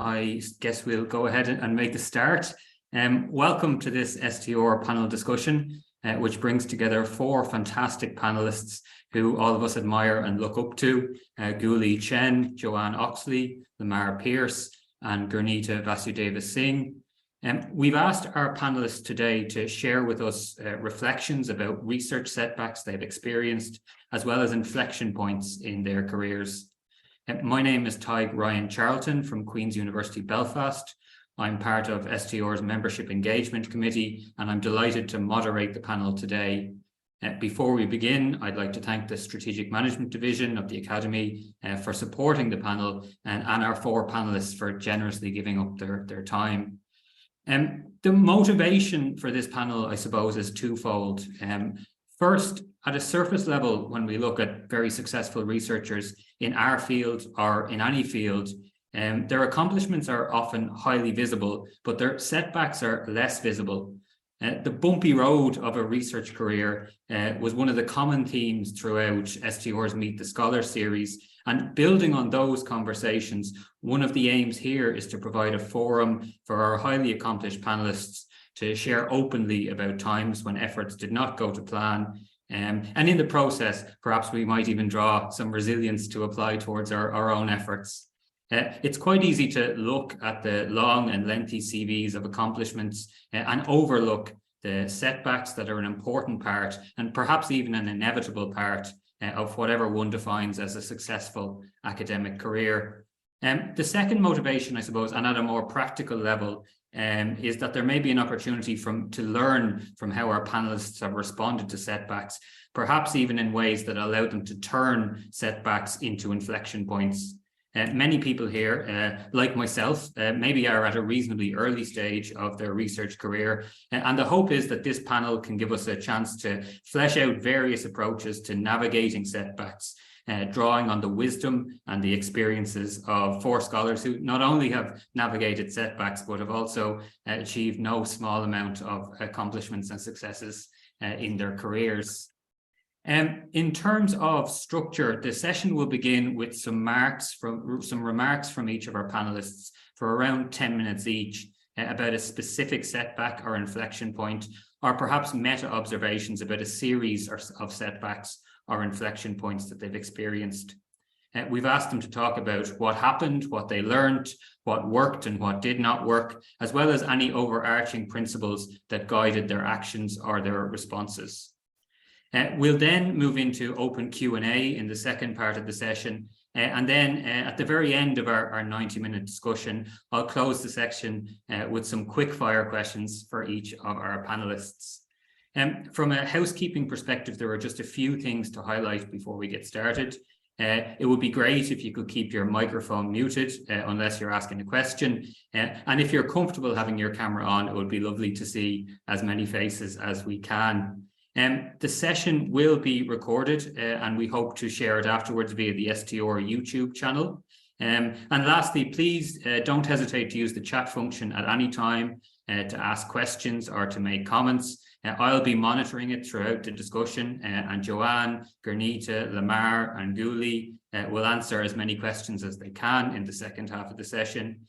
I guess we'll go ahead and make the start. Welcome to this STR panel discussion, which brings together four fantastic panelists who all of us admire and look up to: Guoli, Chen, Joanne, Oxley, Lamar, and Gurneeta, Vasudeva. We've asked our panelists today to share with us reflections about research setbacks they've experienced, as well as inflection points in their careers. My name is Tadhg Ryan-Charleton from Queen's University, Belfast. I'm part of STR's Membership Engagement Committee, and I'm delighted to moderate the panel today. Before we begin, I'd like to thank the Strategic Management Division of the Academy for supporting the panel and our four panelists for generously giving up their time. The motivation for this panel, I suppose, is twofold. First, at a surface level, when we look at very successful researchers in our field or in any field, their accomplishments are often highly visible, but their setbacks are less visible. The bumpy road of a research career was one of the common themes throughout STR's Meet the Scholar series. And building on those conversations, one of the aims here is to provide a forum for our highly accomplished panelists to share openly about times when efforts did not go to plan. And in the process, perhaps we might even draw some resilience to apply towards our own efforts. It's quite easy to look at the long and lengthy CVs of accomplishments and overlook the setbacks that are an important part, and perhaps even an inevitable part, of whatever one defines as a successful academic career. The second motivation, I suppose, and at a more practical level, is that there may be an opportunity to learn from how our panelists have responded to setbacks, perhaps even in ways that allow them to turn setbacks into inflection points. Many people here, like myself, maybe are at a reasonably early stage of their research career. And the hope is that this panel can give us a chance to flesh out various approaches to navigating setbacks, drawing on the wisdom and the experiences of four scholars who not only have navigated setbacks, but have also achieved no small amount of accomplishments and successes in their careers. In terms of structure, the session will begin with some remarks from each of our panelists for around 10 minutes each about a specific setback or inflection point, or perhaps meta-observations about a series of setbacks or inflection points that they've experienced. We've asked them to talk about what happened, what they learned, what worked and what did not work, as well as any overarching principles that guided their actions or their responses. We'll then move into open Q&A in the second part of the session. And then at the very end of our 90-minute discussion, I'll close the section with some quick fire questions for each of our panelists. From a housekeeping perspective, there are just a few things to highlight before we get started. It would be great if you could keep your microphone muted unless you're asking a question. And if you're comfortable having your camera on, it would be lovely to see as many faces as we can. The session will be recorded and we hope to share it afterwards via the STR YouTube channel. And lastly, please don't hesitate to use the chat function at any time to ask questions or to make comments. I'll be monitoring it throughout the discussion, and Joanne, Gurneeta, Lamar and Guoli will answer as many questions as they can in the second half of the session.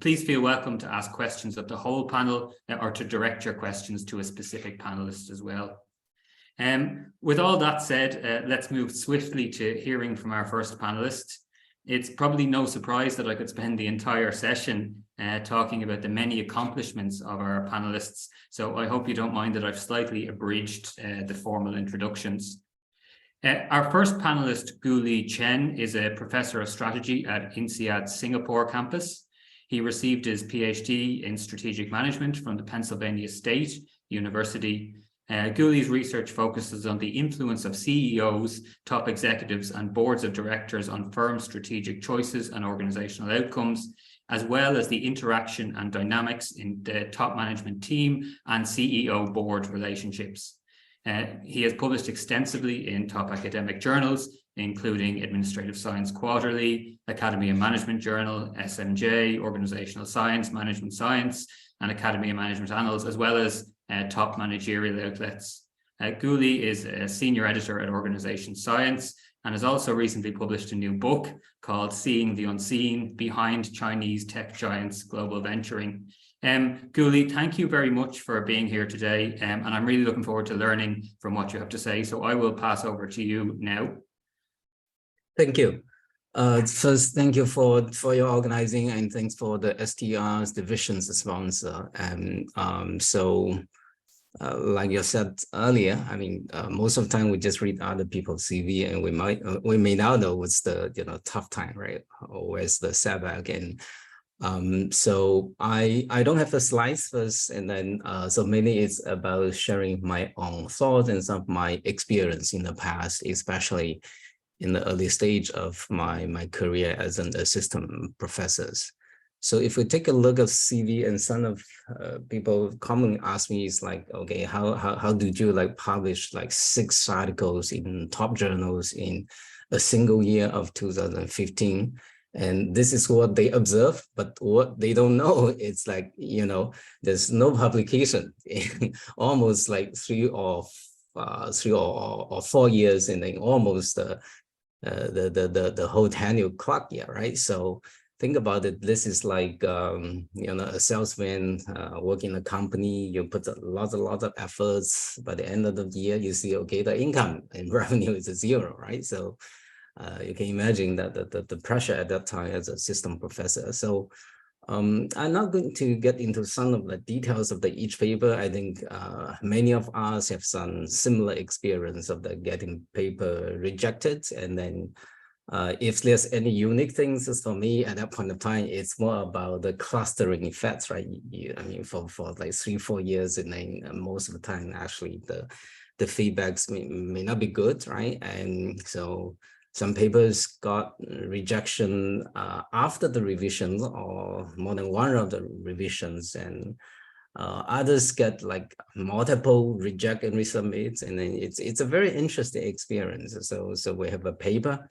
Please feel welcome to ask questions of the whole panel or to direct your questions to a specific panelist as well. With all that said, let's move swiftly to hearing from our first panelist. It's probably no surprise that I could spend the entire session talking about the many accomplishments of our panelists. So I hope you don't mind that I've slightly abridged the formal introductions. Our first panelist, Guoli Chen, is a professor of strategy at INSEAD Singapore campus. He received his PhD in strategic management from the Pennsylvania State University. Guoli's research focuses on the influence of CEOs, top executives, and boards of directors on firm strategic choices and organizational outcomes, as well as the interaction and dynamics in the top management team and CEO board relationships. He has published extensively in top academic journals, including Administrative Science Quarterly, Academy of Management Journal, SMJ, Organizational Science, Management Science, and Academy of Management Annals, as well as top managerial outlets. Guoli is a senior editor at Organization Science and has also recently published a new book called Seeing the Unseen: Behind Chinese Tech Giants Global Venturing. Guoli, thank you very much for being here today, and I'm really looking forward to learning from what you have to say. So I will pass over to you now. Thank you. First, thank you for your organizing, and thanks for the STR's division's sponsor. Like you said earlier, I mean, most of the time we just read other people's CV, and we may not know what's the tough time, right? Or where's the setback. And so I don't have the slides first, and then so mainly it's about sharing my own thoughts and some of my experience in the past, especially in the early stage of my career as an assistant professor. So if we take a look at CV, and some of people commonly ask me is like, okay, how did you like publish like 6 articles in top journals in a single year of 2015? And this is what they observe, but what they don't know, it's like, there's no publication in almost like 3 or 4 years, and then almost the whole tenure clock year, right? So think about it. This is like a salesman working in a company. You put lots of efforts. By the end of the year, you see, okay, the income and revenue is 0, right? So you can imagine that the pressure at that time as a system professor. So I'm not going to get into some of the details of each paper. I think many of us have some similar experience of getting paper rejected. And then if there's any unique things, for me at that point of time, it's more about the clustering effects, right? I mean, for like 3-4 years, and then most of the time, actually, the feedbacks may not be good, right? And so some papers got rejection after the revisions, or more than one of the revisions, and others get like multiple reject and resubmits, and then it's a very interesting experience. So we have a paper,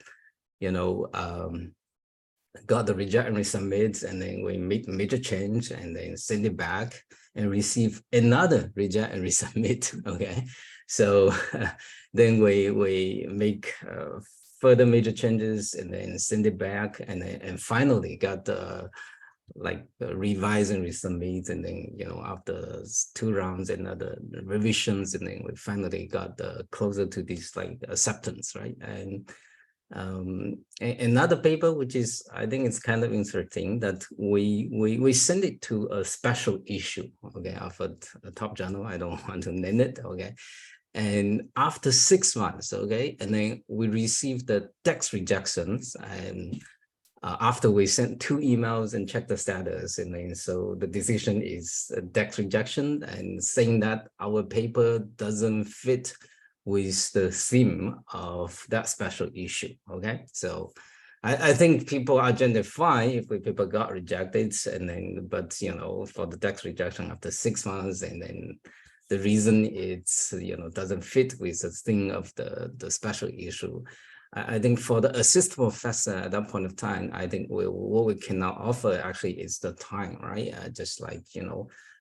got the reject and resubmit, and then we make major change, and then send it back and receive another reject and resubmit. Okay, so then we make further major changes, and then send it back, and finally got the revise and resubmit, and then after 2 rounds and other revisions, and then we finally got closer to this like acceptance, right? And another paper, which is, I think it's kind of interesting, that we send it to a special issue, okay, of a top journal. I don't want to name it, okay. And after 6 months, okay, and then we received the text rejections, and after we sent 2 emails and checked the status, and then so the decision is a text rejection, and saying that our paper doesn't fit with the theme of that special issue. Okay, so I think people are generally fine if people got rejected, and then but for the text rejection after 6 months, and then the reason it's doesn't fit with the thing of the special issue. I think for the assistant professor at that point of time, I think what we can now offer actually is the time, right? Just like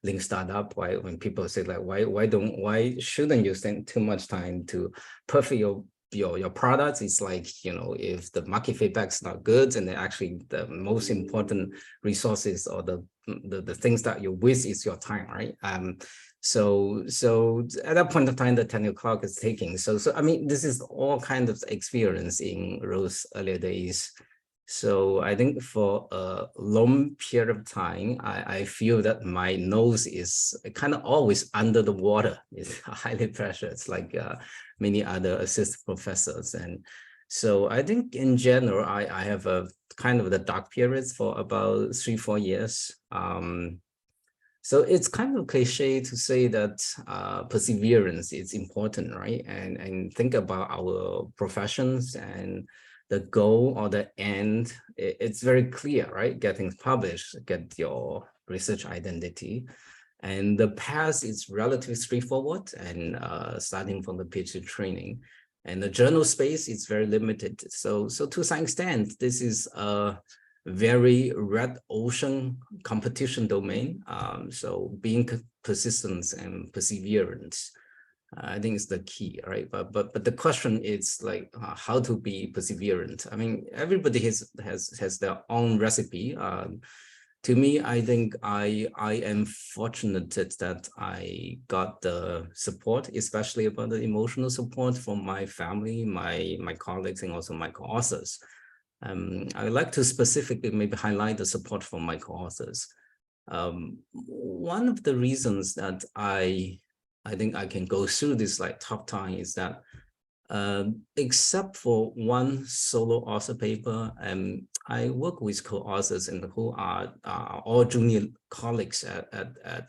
Lean Startup, why when people say like why shouldn't you spend too much time to perfect your products? It's like if the market feedback is not good, and then actually the most important resources or the things that you waste is your time, right? So at that point of time, the tenure clock is ticking. So I mean, this is all kind of experience in those earlier days. So I think for a long period of time, I feel that my nose is kind of always under the water. It's highly pressured. It's like many other assistant professors. And so I think in general, I have a kind of the dark periods for about 3-4 years. So it's kind of cliche to say that perseverance is important, right? And think about our professions, and the goal or the end, it's very clear, right? Getting published, get your research identity. And the path is relatively straightforward, and starting from the PhD training. And the journal space is very limited. So to some extent, this is a very red ocean competition domain. So being persistence and perseverance I think it's the key, right? But the question is like how to be perseverant. I mean, everybody has their own recipe. To me, I think I am fortunate that I got the support, especially about the emotional support from my family, my colleagues, and also my co-authors. I would like to specifically maybe highlight the support from my co-authors. One of the reasons that I think I can go through this like tough time is that except for one solo author paper, I work with co-authors and who are all junior colleagues at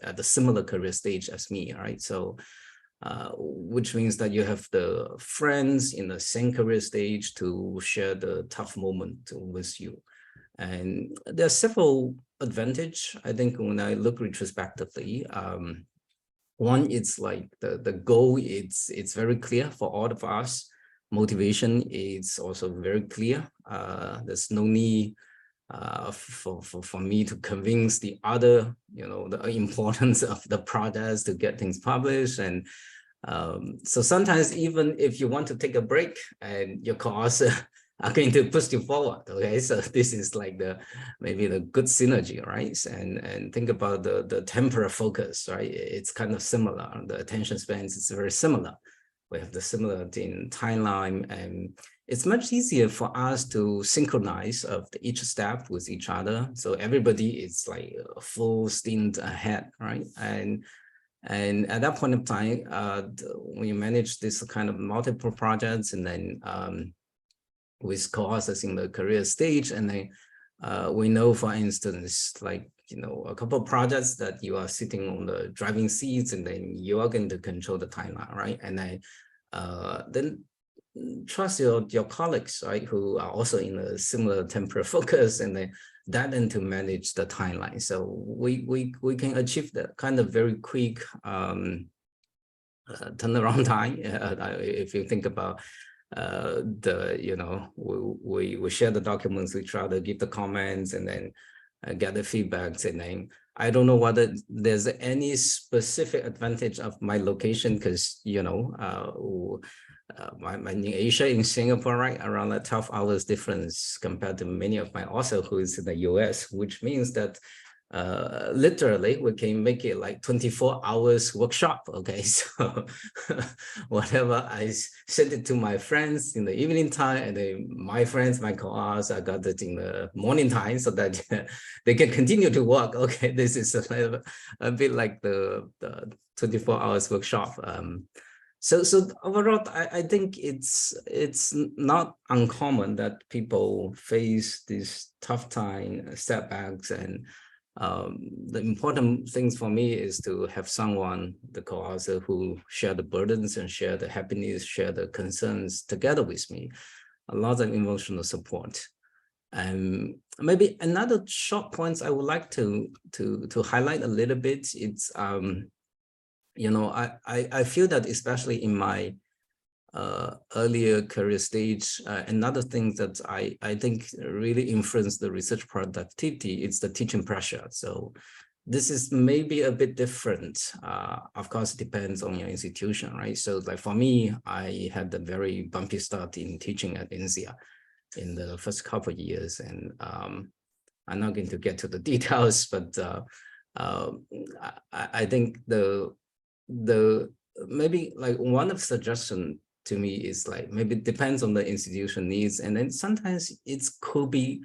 a similar career stage as me, right? So, which means that you have the friends in the same career stage to share the tough moment with you. And there are several advantages, I think, when I look retrospectively. One, it's like the goal, it's very clear for all of us. Motivation is also very clear. There's no need for me to convince the other, the importance of the process to get things published. And so sometimes even if you want to take a break and your co-author are going to push you forward. Okay, so this is like maybe the good synergy, right? And think about the temporal focus, right? It's kind of similar. The attention spans is very similar. We have the similarity in timeline, and it's much easier for us to synchronize of each step with each other. So everybody is like a full stint ahead, right? And at that point of time, when you manage this kind of multiple projects, and then with co-authors in the career stage, and then we know, for instance, like a couple of projects that you are sitting on the driving seats, and then you are going to control the timeline, right? And then trust your colleagues, right, who are also in a similar temporal focus, and then to manage the timeline. So we can achieve that kind of very quick turnaround time. If you think about we share the documents, we try to give the comments, and then get the feedbacks. And then I don't know whether there's any specific advantage of my location, because I'm in Asia, in Singapore, right, around like 12 hours difference compared to many of my authors who is in the US, which means that literally we can make it like 24 hours workshop. Okay, so whatever I send it to my friends in the evening time, and then my friends, my co-authors, I got it in the morning time, so that they can continue to work. Okay, this is a bit like the 24 hours workshop. So overall, I think it's not uncommon that people face this tough time, setbacks, and the important things for me is to have someone, the co-author, who share the burdens and share the happiness, share the concerns together with me. A lot of emotional support. And maybe another short points I would like to highlight a little bit. It's I feel that especially in my earlier career stage, another thing that I think really influenced the research productivity is the teaching pressure. So this is maybe a bit different. Of course, it depends on your institution, right? So like for me, I had a very bumpy start in teaching at INSEAD in the first couple of years. And I'm not going to get to the details, but I think the maybe like one of the suggestion to me is like, maybe it depends on the institution needs. And then sometimes it could be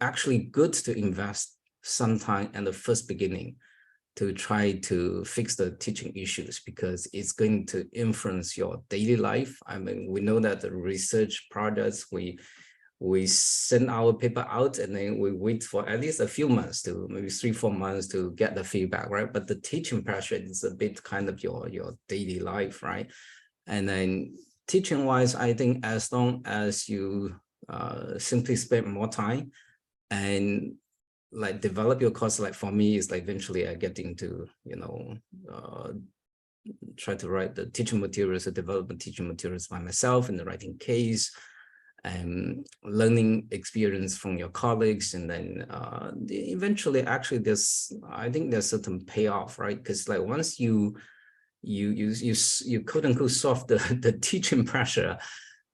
actually good to invest some time at the first beginning to try to fix the teaching issues, because it's going to influence your daily life. I mean, we know that the research projects, we send our paper out, and then we wait for at least a few months, to maybe 3-4 months, to get the feedback, right? But the teaching pressure is a bit kind of your daily life, right? And then teaching wise, I think as long as you simply spend more time and like develop your course, like for me, it's like eventually I get into, try to write the teaching materials, or develop the teaching materials by myself in the writing case, and learning experience from your colleagues. And then eventually, actually, I think there's certain payoff, right? Because like once you you quote unquote solve the teaching pressure,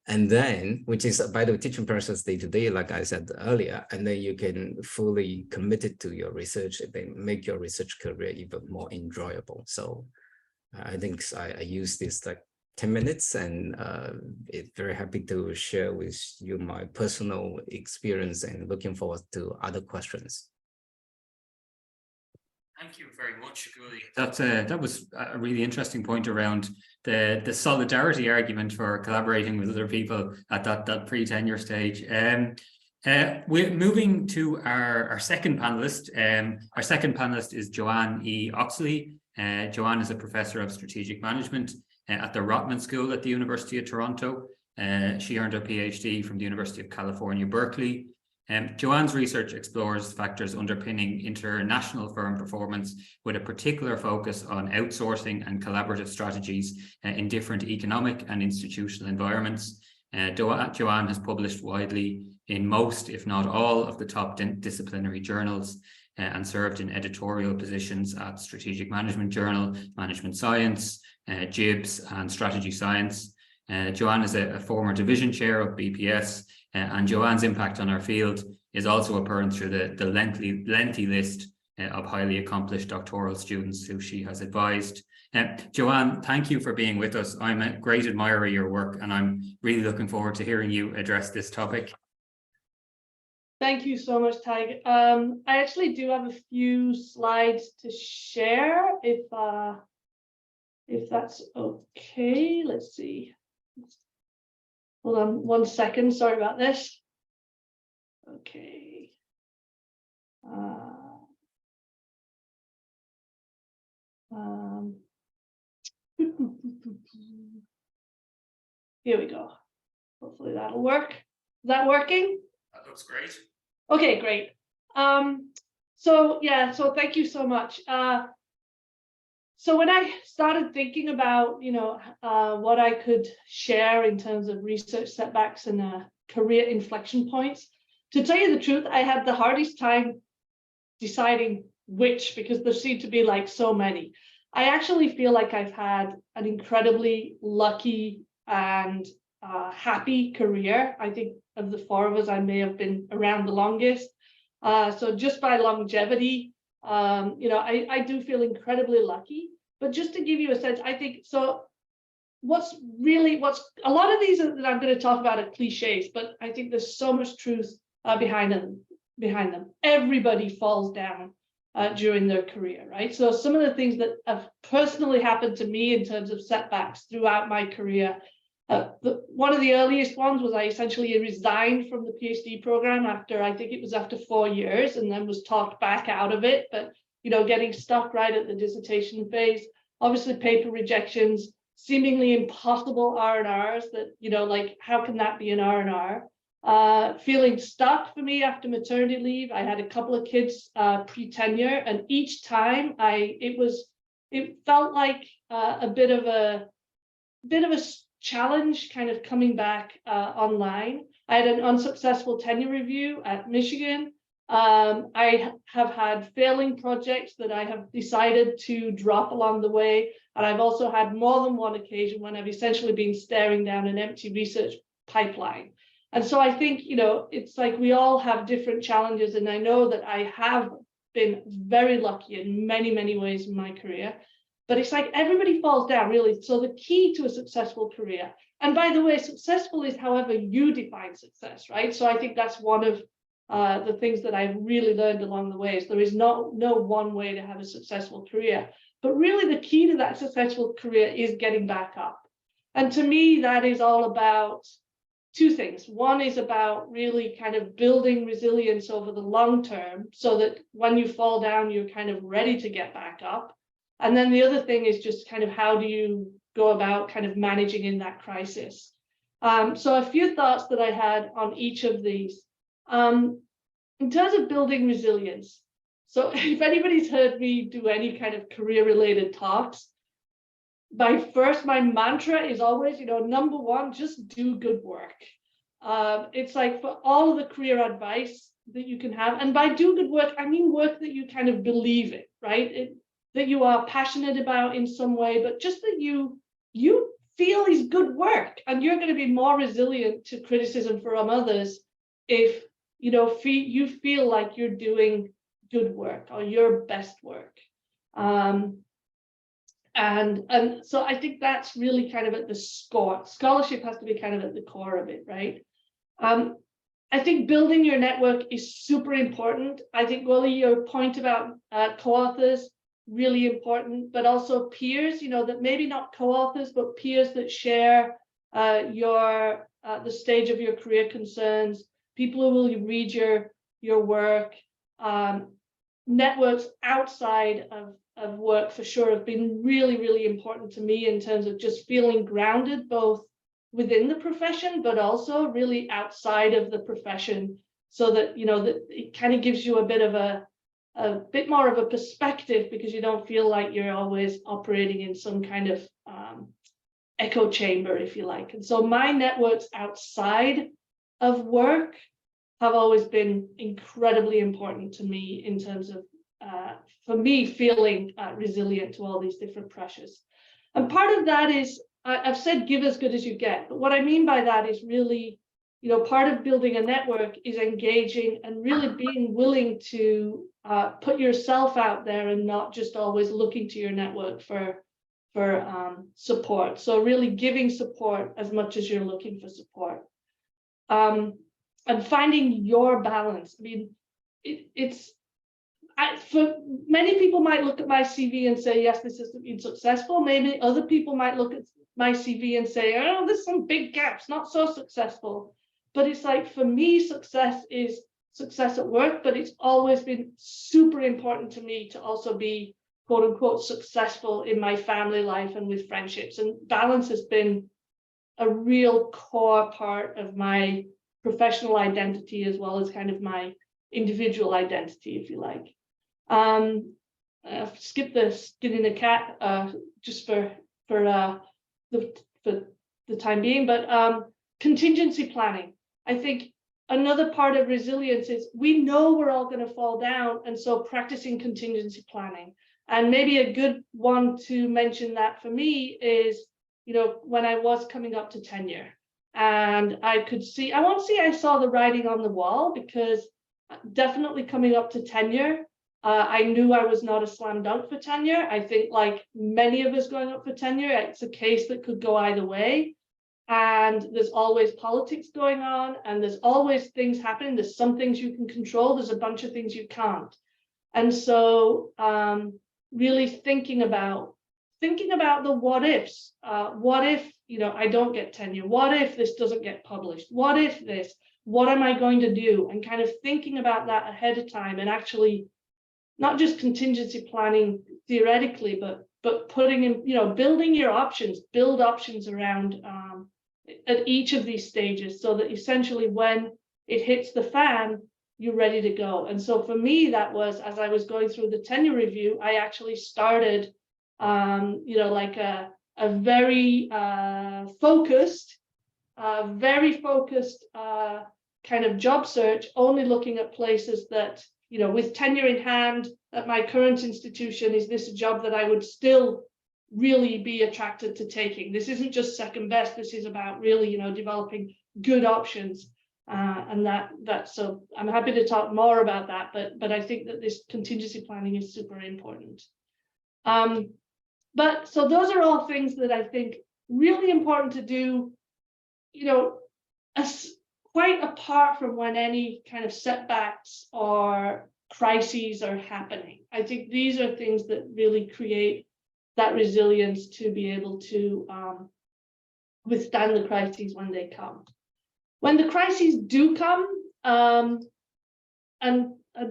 and then, which is by the way, teaching pressure is day to day, like I said earlier, and then you can fully commit it to your research and then make your research career even more enjoyable. So I think I use this like 10 minutes, and very happy to share with you my personal experience, and looking forward to other questions. Thank you very much, Guoli. That was a really interesting point around the solidarity argument for collaborating with other people at that pre-tenure stage. We're moving to our second panelist. Our second panelist is Joanne E. Oxley. Joanne is a professor of strategic management at the Rotman School at the University of Toronto. She earned her PhD from the University of California, Berkeley. Joanne's research explores factors underpinning international firm performance, with a particular focus on outsourcing and collaborative strategies in different economic and institutional environments. Joanne has published widely in most, if not all, of the top disciplinary journals, and served in editorial positions at Strategic Management Journal, Management Science, JIBS, and Strategy Science. Joanne is a former division chair of BPS, and Joanne's impact on our field is also apparent through the lengthy list of highly accomplished doctoral students who she has advised. Joanne, thank you for being with us. I'm a great admirer of your work, and I'm really looking forward to hearing you address this topic. Thank you so much, Tadhg. I actually do have a few slides to share, if that's okay. Let's see. Hold on 1 second. Sorry about this. Okay. Here we go. Hopefully that'll work. Is that working? That looks great. Okay, great. So thank you so much. So when I started thinking about, what I could share in terms of research setbacks and career inflection points, to tell you the truth, I had the hardest time deciding which, because there seemed to be like so many. I actually feel like I've had an incredibly lucky and happy career. I think of the four of us, I may have been around the longest. So just by longevity, I do feel incredibly lucky. But just to give you a sense, I think, so what's a lot of these that I'm going to talk about are cliches, but I think there's so much truth behind them. Everybody falls down during their career, right? So some of the things that have personally happened to me in terms of setbacks throughout my career, one of the earliest ones was I essentially resigned from the PhD program after 4 years, and then was talked back out of it. But getting stuck right at the dissertation phase, obviously paper rejections, seemingly impossible R&Rs that, like, how can that be an R&R? Feeling stuck for me after maternity leave. I had a couple of kids pre-tenure, and each time it felt like a bit of a challenge kind of coming back online. I had an unsuccessful tenure review at Michigan. I have had failing projects that I have decided to drop along the way. And I've also had more than one occasion when I've essentially been staring down an empty research pipeline. And so I think, it's like we all have different challenges. And I know that I have been very lucky in many, many ways in my career. But it's like everybody falls down, really. So the key to a successful career, and by the way, successful is however you define success, right? So I think that's one of the things that I've really learned along the way, is there is no one way to have a successful career. But really the key to that successful career is getting back up. And to me, that is all about two things. One is about really kind of building resilience over the long term, so that when you fall down, you're kind of ready to get back up. And then the other thing is just kind of how do you go about kind of managing in that crisis. So a few thoughts that I had on each of these. In terms of building resilience, so if anybody's heard me do any kind of career-related talks, my mantra is always, number one, just do good work. It's like for all of the career advice that you can have, and by do good work, I mean work that you kind of believe in, right? that you are passionate about in some way, but just that you feel is good work, and you're going to be more resilient to criticism from others if you feel like you're doing good work or your best work. And so I think that's really kind of at the scholarship has to be kind of at the core of it, right? I think building your network is super important. I think, Guoli, your point about co-authors, really important, but also peers, that maybe not co-authors, but peers that share the stage of your career concerns, people who will read your work, networks outside of work for sure have been really, really important to me in terms of just feeling grounded, both within the profession, but also really outside of the profession, so that, that it kind of gives you a bit more of a perspective, because you don't feel like you're always operating in some kind of echo chamber, if you like. And so my networks outside of work have always been incredibly important to me in terms of, for me, feeling resilient to all these different pressures. And part of that is, I've said give as good as you get, but what I mean by that is really, part of building a network is engaging and really being willing to put yourself out there and not just always looking to your network for support. So really giving support as much as you're looking for support. And finding your balance. I mean, for many people might look at my CV and say, yes, this has been successful. Maybe other people might look at my CV and say, oh, there's some big gaps, not so successful. But it's like, for me, success is success at work, but it's always been super important to me to also be, quote unquote, successful in my family life and with friendships. And balance has been a real core part of my professional identity, as well as kind of my individual identity, if you like. I've skipped the skinning a cat just for the time being, but contingency planning. I think another part of resilience is we know we're all going to fall down, and so practicing contingency planning. And maybe a good one to mention that for me is, when I was coming up to tenure, and I saw the writing on the wall, because definitely coming up to tenure, I knew I was not a slam dunk for tenure. I think, like many of us going up for tenure, it's a case that could go either way. And there's always politics going on, and there's always things happening. There's some things you can control. There's a bunch of things you can't. And so really thinking about the what ifs. What if, I don't get tenure? What if this doesn't get published? What if this? What am I going to do? And kind of thinking about that ahead of time, and actually not just contingency planning theoretically, but putting in, building your options, build options around at each of these stages, so that essentially when it hits the fan, you're ready to go. And so for me, that was, as I was going through the tenure review, I actually started, like a very focused kind of job search, only looking at places that, with tenure in hand at my current institution, is this a job that I would still really be attracted to taking? This isn't just second best. This is about really, developing good options. And so I'm happy to talk more about that, but I think that this contingency planning is super important. But so those are all things that I think really important to do, quite apart from when any kind of setbacks or crises are happening. I think these are things that really create that resilience to be able to withstand the crises when they come. When the crises do come, and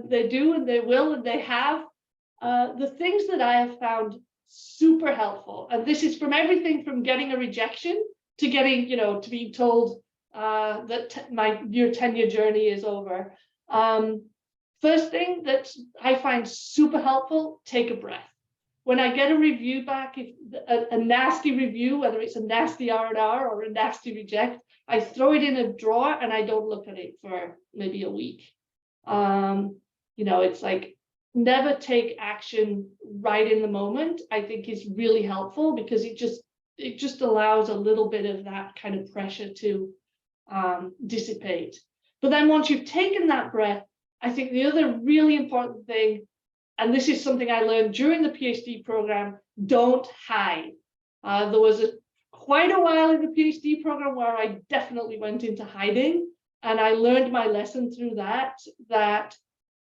they do, and they will, and they have, the things that I have found super helpful, and this is from everything from getting a rejection to getting, to being told that your tenure journey is over. First thing that I find super helpful, take a breath. When I get a review back, if a nasty review, whether it's a nasty R&R or a nasty reject, I throw it in a drawer and I don't look at it for maybe a week. It's like, never take action right in the moment, I think is really helpful, because it just allows a little bit of that kind of pressure to dissipate. But then once you've taken that breath, I think the other really important thing, and this is something I learned during the PhD program, don't hide. There was quite a while in the PhD program where I definitely went into hiding, and I learned my lesson through that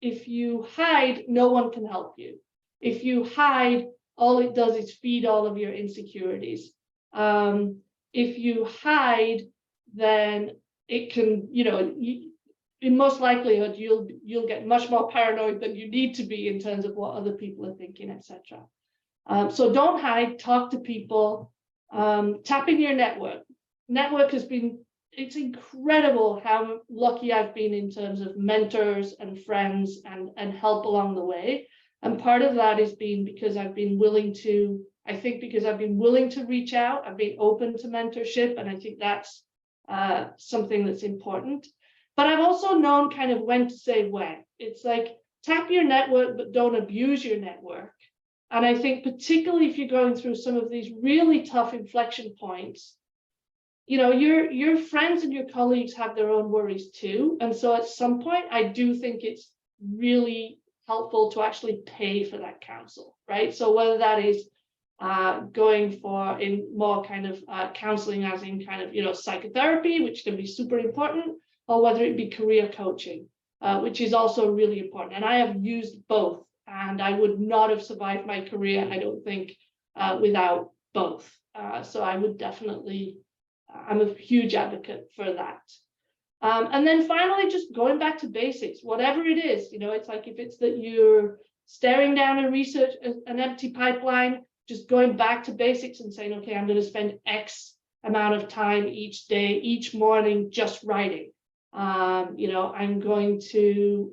if you hide, no one can help you. If you hide, all it does is feed all of your insecurities. If you hide, then it can, in most likelihood, you'll get much more paranoid than you need to be in terms of what other people are thinking, etc. So don't hide, talk to people, tap in your network. Network it's incredible how lucky I've been in terms of mentors and friends and help along the way. And part of that has been because I've been willing to, reach out, I've been open to mentorship, and I think that's something that's important. But I've also known kind of when to say when. It's like, tap your network, but don't abuse your network. And I think particularly if you're going through some of these really tough inflection points, your friends and your colleagues have their own worries too. And so at some point, I do think it's really helpful to actually pay for that counsel, right? So whether that is going for in more kind of counseling, as in kind of, psychotherapy, which can be super important, or whether it be career coaching, which is also really important. And I have used both, and I would not have survived my career, I don't think, without both. So I would definitely, I'm a huge advocate for that. And then finally, just going back to basics, whatever it is, it's like, if it's that you're staring down and research an empty pipeline, just going back to basics and saying, okay, I'm going to spend X amount of time each day, each morning, just writing. I'm going to,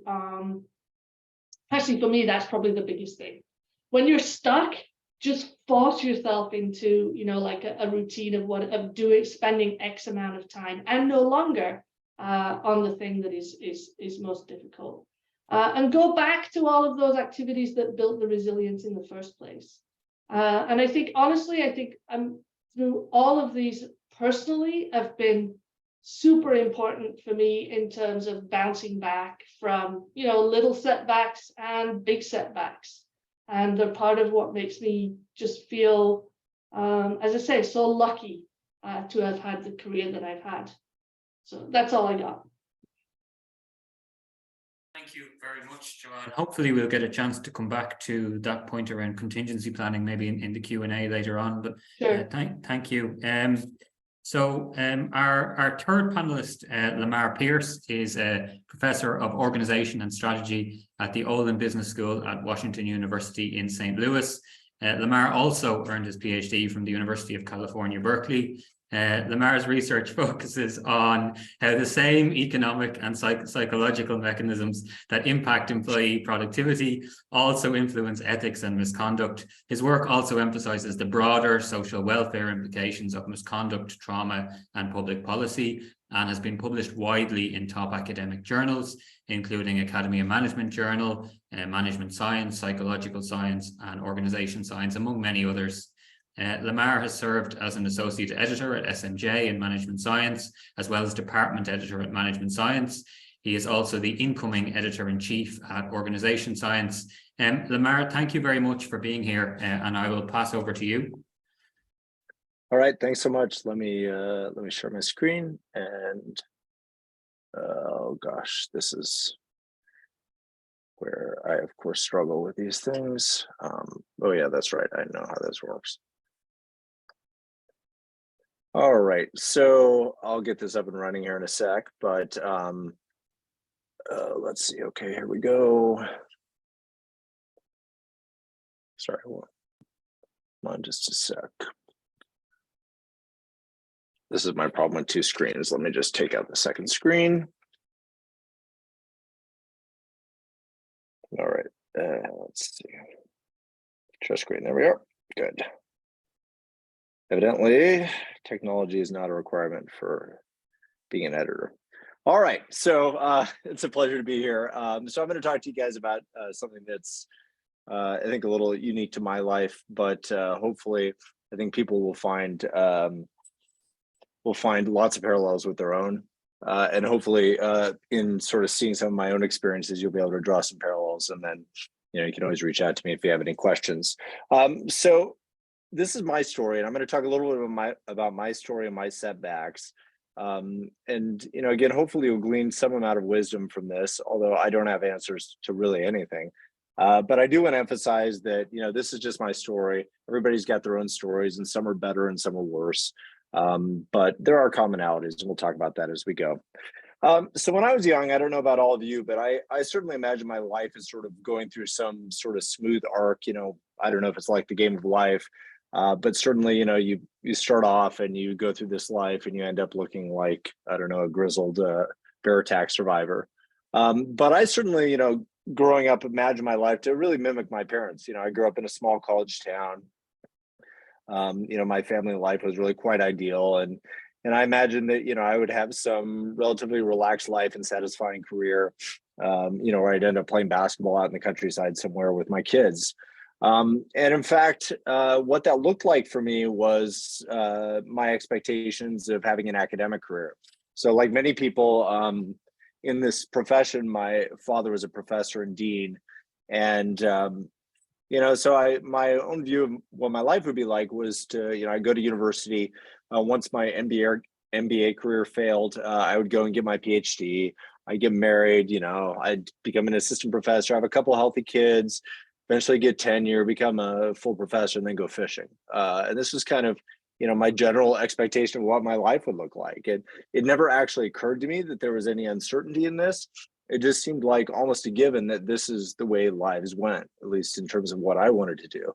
actually for me, that's probably the biggest thing. When you're stuck, just force yourself into, like a routine of spending X amount of time and no longer on the thing that is most difficult. And go back to all of those activities that built the resilience in the first place. And I think, honestly, through all of these personally have been super important for me in terms of bouncing back from, little setbacks and big setbacks. And they're part of what makes me just feel, as I say, so lucky to have had the career that I've had. So that's all I got. Thank you very much, Joanne. Hopefully we'll get a chance to come back to that point around contingency planning, maybe in the Q&A later on. But sure. Thank you. Our third panelist, Lamar Pierce, is a professor of organization and strategy at the Olin Business School at Washington University in St. Louis. Lamar also earned his PhD from the University of California, Berkeley. Lamar's research focuses on how the same economic and psychological mechanisms that impact employee productivity also influence ethics and misconduct. His work also emphasizes the broader social welfare implications of misconduct, trauma, and public policy, and has been published widely in top academic journals, including Academy of Management Journal, Management Science, Psychological Science, and Organization Science, among many others. Lamar has served as an associate editor at SMJ in Management Science, as well as department editor at Management Science. He is also the incoming editor-in-chief at Organization Science. Lamar, thank you very much for being here, and I will pass over to you. All right, thanks so much. Let me share my screen, and oh gosh, this is where I of course struggle with these things. Oh yeah, that's right. I know how this works. All right, so I'll get this up and running here in a sec, but let's see. Okay, here we go. Sorry, hold on just a sec. This is my problem with two screens. Let me just take out the second screen. All right, let's see. Share screen, there we are, good. Evidently, technology is not a requirement for being an editor. All right, so it's a pleasure to be here. So I'm going to talk to you guys about something that's, I think, a little unique to my life, but hopefully, I think people will find lots of parallels with their own, and hopefully, in sort of seeing some of my own experiences, you'll be able to draw some parallels, and then you can always reach out to me if you have any questions. So this is my story, and I'm going to talk a little bit about my story and my setbacks. And again, hopefully you'll glean some amount of wisdom from this, although I don't have answers to really anything. But I do want to emphasize that, this is just my story. Everybody's got their own stories, and some are better and some are worse. But there are commonalities, and we'll talk about that as we go. So when I was young, I don't know about all of you, but I certainly imagine my life is sort of going through some sort of smooth arc. I don't know if it's like the game of life. But certainly, you start off and you go through this life and you end up looking like, I don't know, a grizzled bear attack survivor. But I certainly, growing up, imagine my life to really mimic my parents. I grew up in a small college town. My family life was really quite ideal. And I imagined that, I would have some relatively relaxed life and satisfying career, where I'd end up playing basketball out in the countryside somewhere with my kids. And in fact, what that looked like for me was my expectations of having an academic career. So like many people in this profession, my father was a professor and dean. And, so my own view of what my life would be like was to, I go to university. Once my MBA career failed, I would go and get my PhD. I'd get married, I'd become an assistant professor, have a couple of healthy kids, eventually get tenure, become a full professor, and then go fishing. And this was kind of, my general expectation of what my life would look like. It never actually occurred to me that there was any uncertainty in this. It just seemed like almost a given that this is the way lives went, at least in terms of what I wanted to do.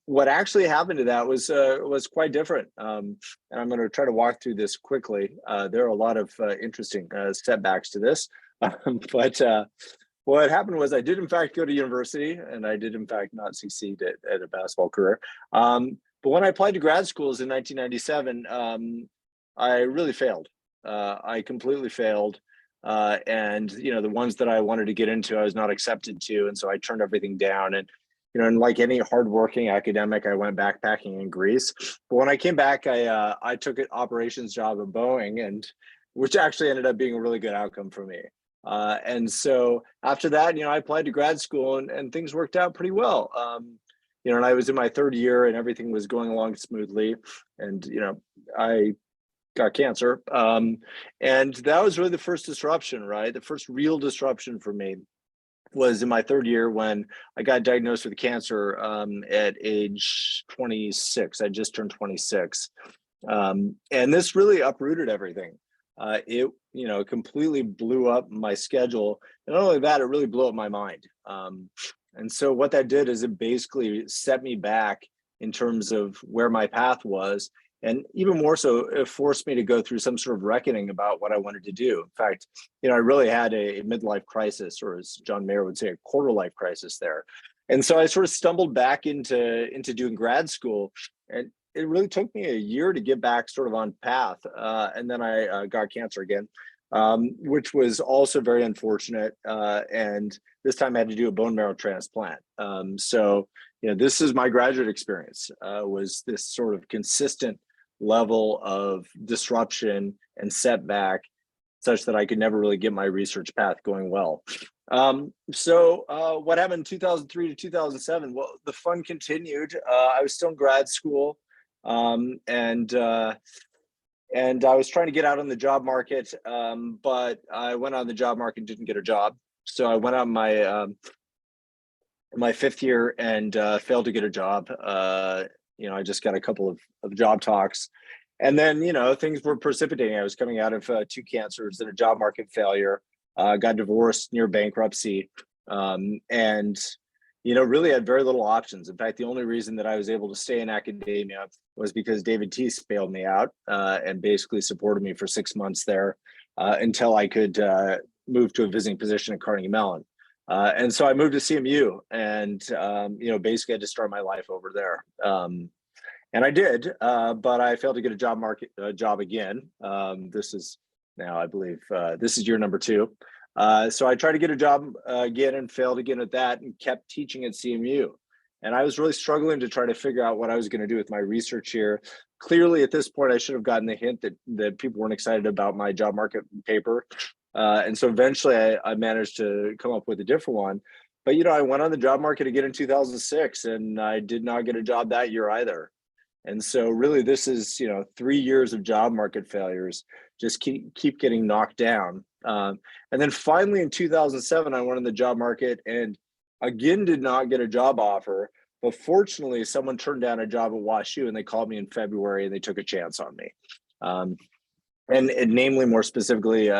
What actually happened to that was quite different. And I'm going to try to walk through this quickly. There are a lot of interesting setbacks to this, but what happened was I did in fact go to university, and I did in fact not succeed at a basketball career. But when I applied to grad schools in 1997, I really failed. I completely failed. And the ones that I wanted to get into, I was not accepted to. And so I turned everything down. And, and like any hardworking academic, I went backpacking in Greece. But when I came back, I took an operations job at Boeing, and which actually ended up being a really good outcome for me. And so after that, I applied to grad school, and things worked out pretty well. And I was in my third year and everything was going along smoothly. And, I got cancer. And that was really the first disruption, right? The first real disruption for me was in my third year when I got diagnosed with cancer at age 26. I just turned 26. And this really uprooted everything. It completely blew up my schedule. And not only that, it really blew up my mind. And so what that did is it basically set me back in terms of where my path was. And even more so, it forced me to go through some sort of reckoning about what I wanted to do. In fact, I really had a midlife crisis, or as John Mayer would say, a quarter life crisis there. And so I sort of stumbled back into doing grad school. And it really took me a year to get back sort of on path. And then I got cancer again, which was also very unfortunate. And this time I had to do a bone marrow transplant. So, this is my graduate experience, was this sort of consistent level of disruption and setback such that I could never really get my research path going well. So what happened in 2003 to 2007? Well, the fun continued. I was still in grad school. And I was trying to get out on the job market, but I went on the job market and didn't get a job. So I went on my fifth year and failed to get a job. I just got a couple of job talks, and then things were precipitating. I was coming out of 2 cancers and a job market failure. Got divorced near bankruptcy, and really had very little options. In fact, the only reason that I was able to stay in academia was because David Teese bailed me out and basically supported me for 6 months there until I could move to a visiting position at Carnegie Mellon. And so I moved to CMU, and basically I had to start my life over there. And I did, but I failed to get a job again. This is now, I believe. This is year number 2. So I tried to get a job again and failed again at that, and kept teaching at CMU. And I was really struggling to try to figure out what I was going to do with my research here. Clearly, at this point, I should have gotten the hint that people weren't excited about my job market paper. And so eventually I managed to come up with a different one. But, I went on the job market again in 2006, and I did not get a job that year either. And so really this is, 3 years of job market failures, just keep getting knocked down. And then finally in 2007, I went on the job market and again did not get a job offer. But fortunately, someone turned down a job at WashU, and they called me in February and they took a chance on me. And namely, more specifically,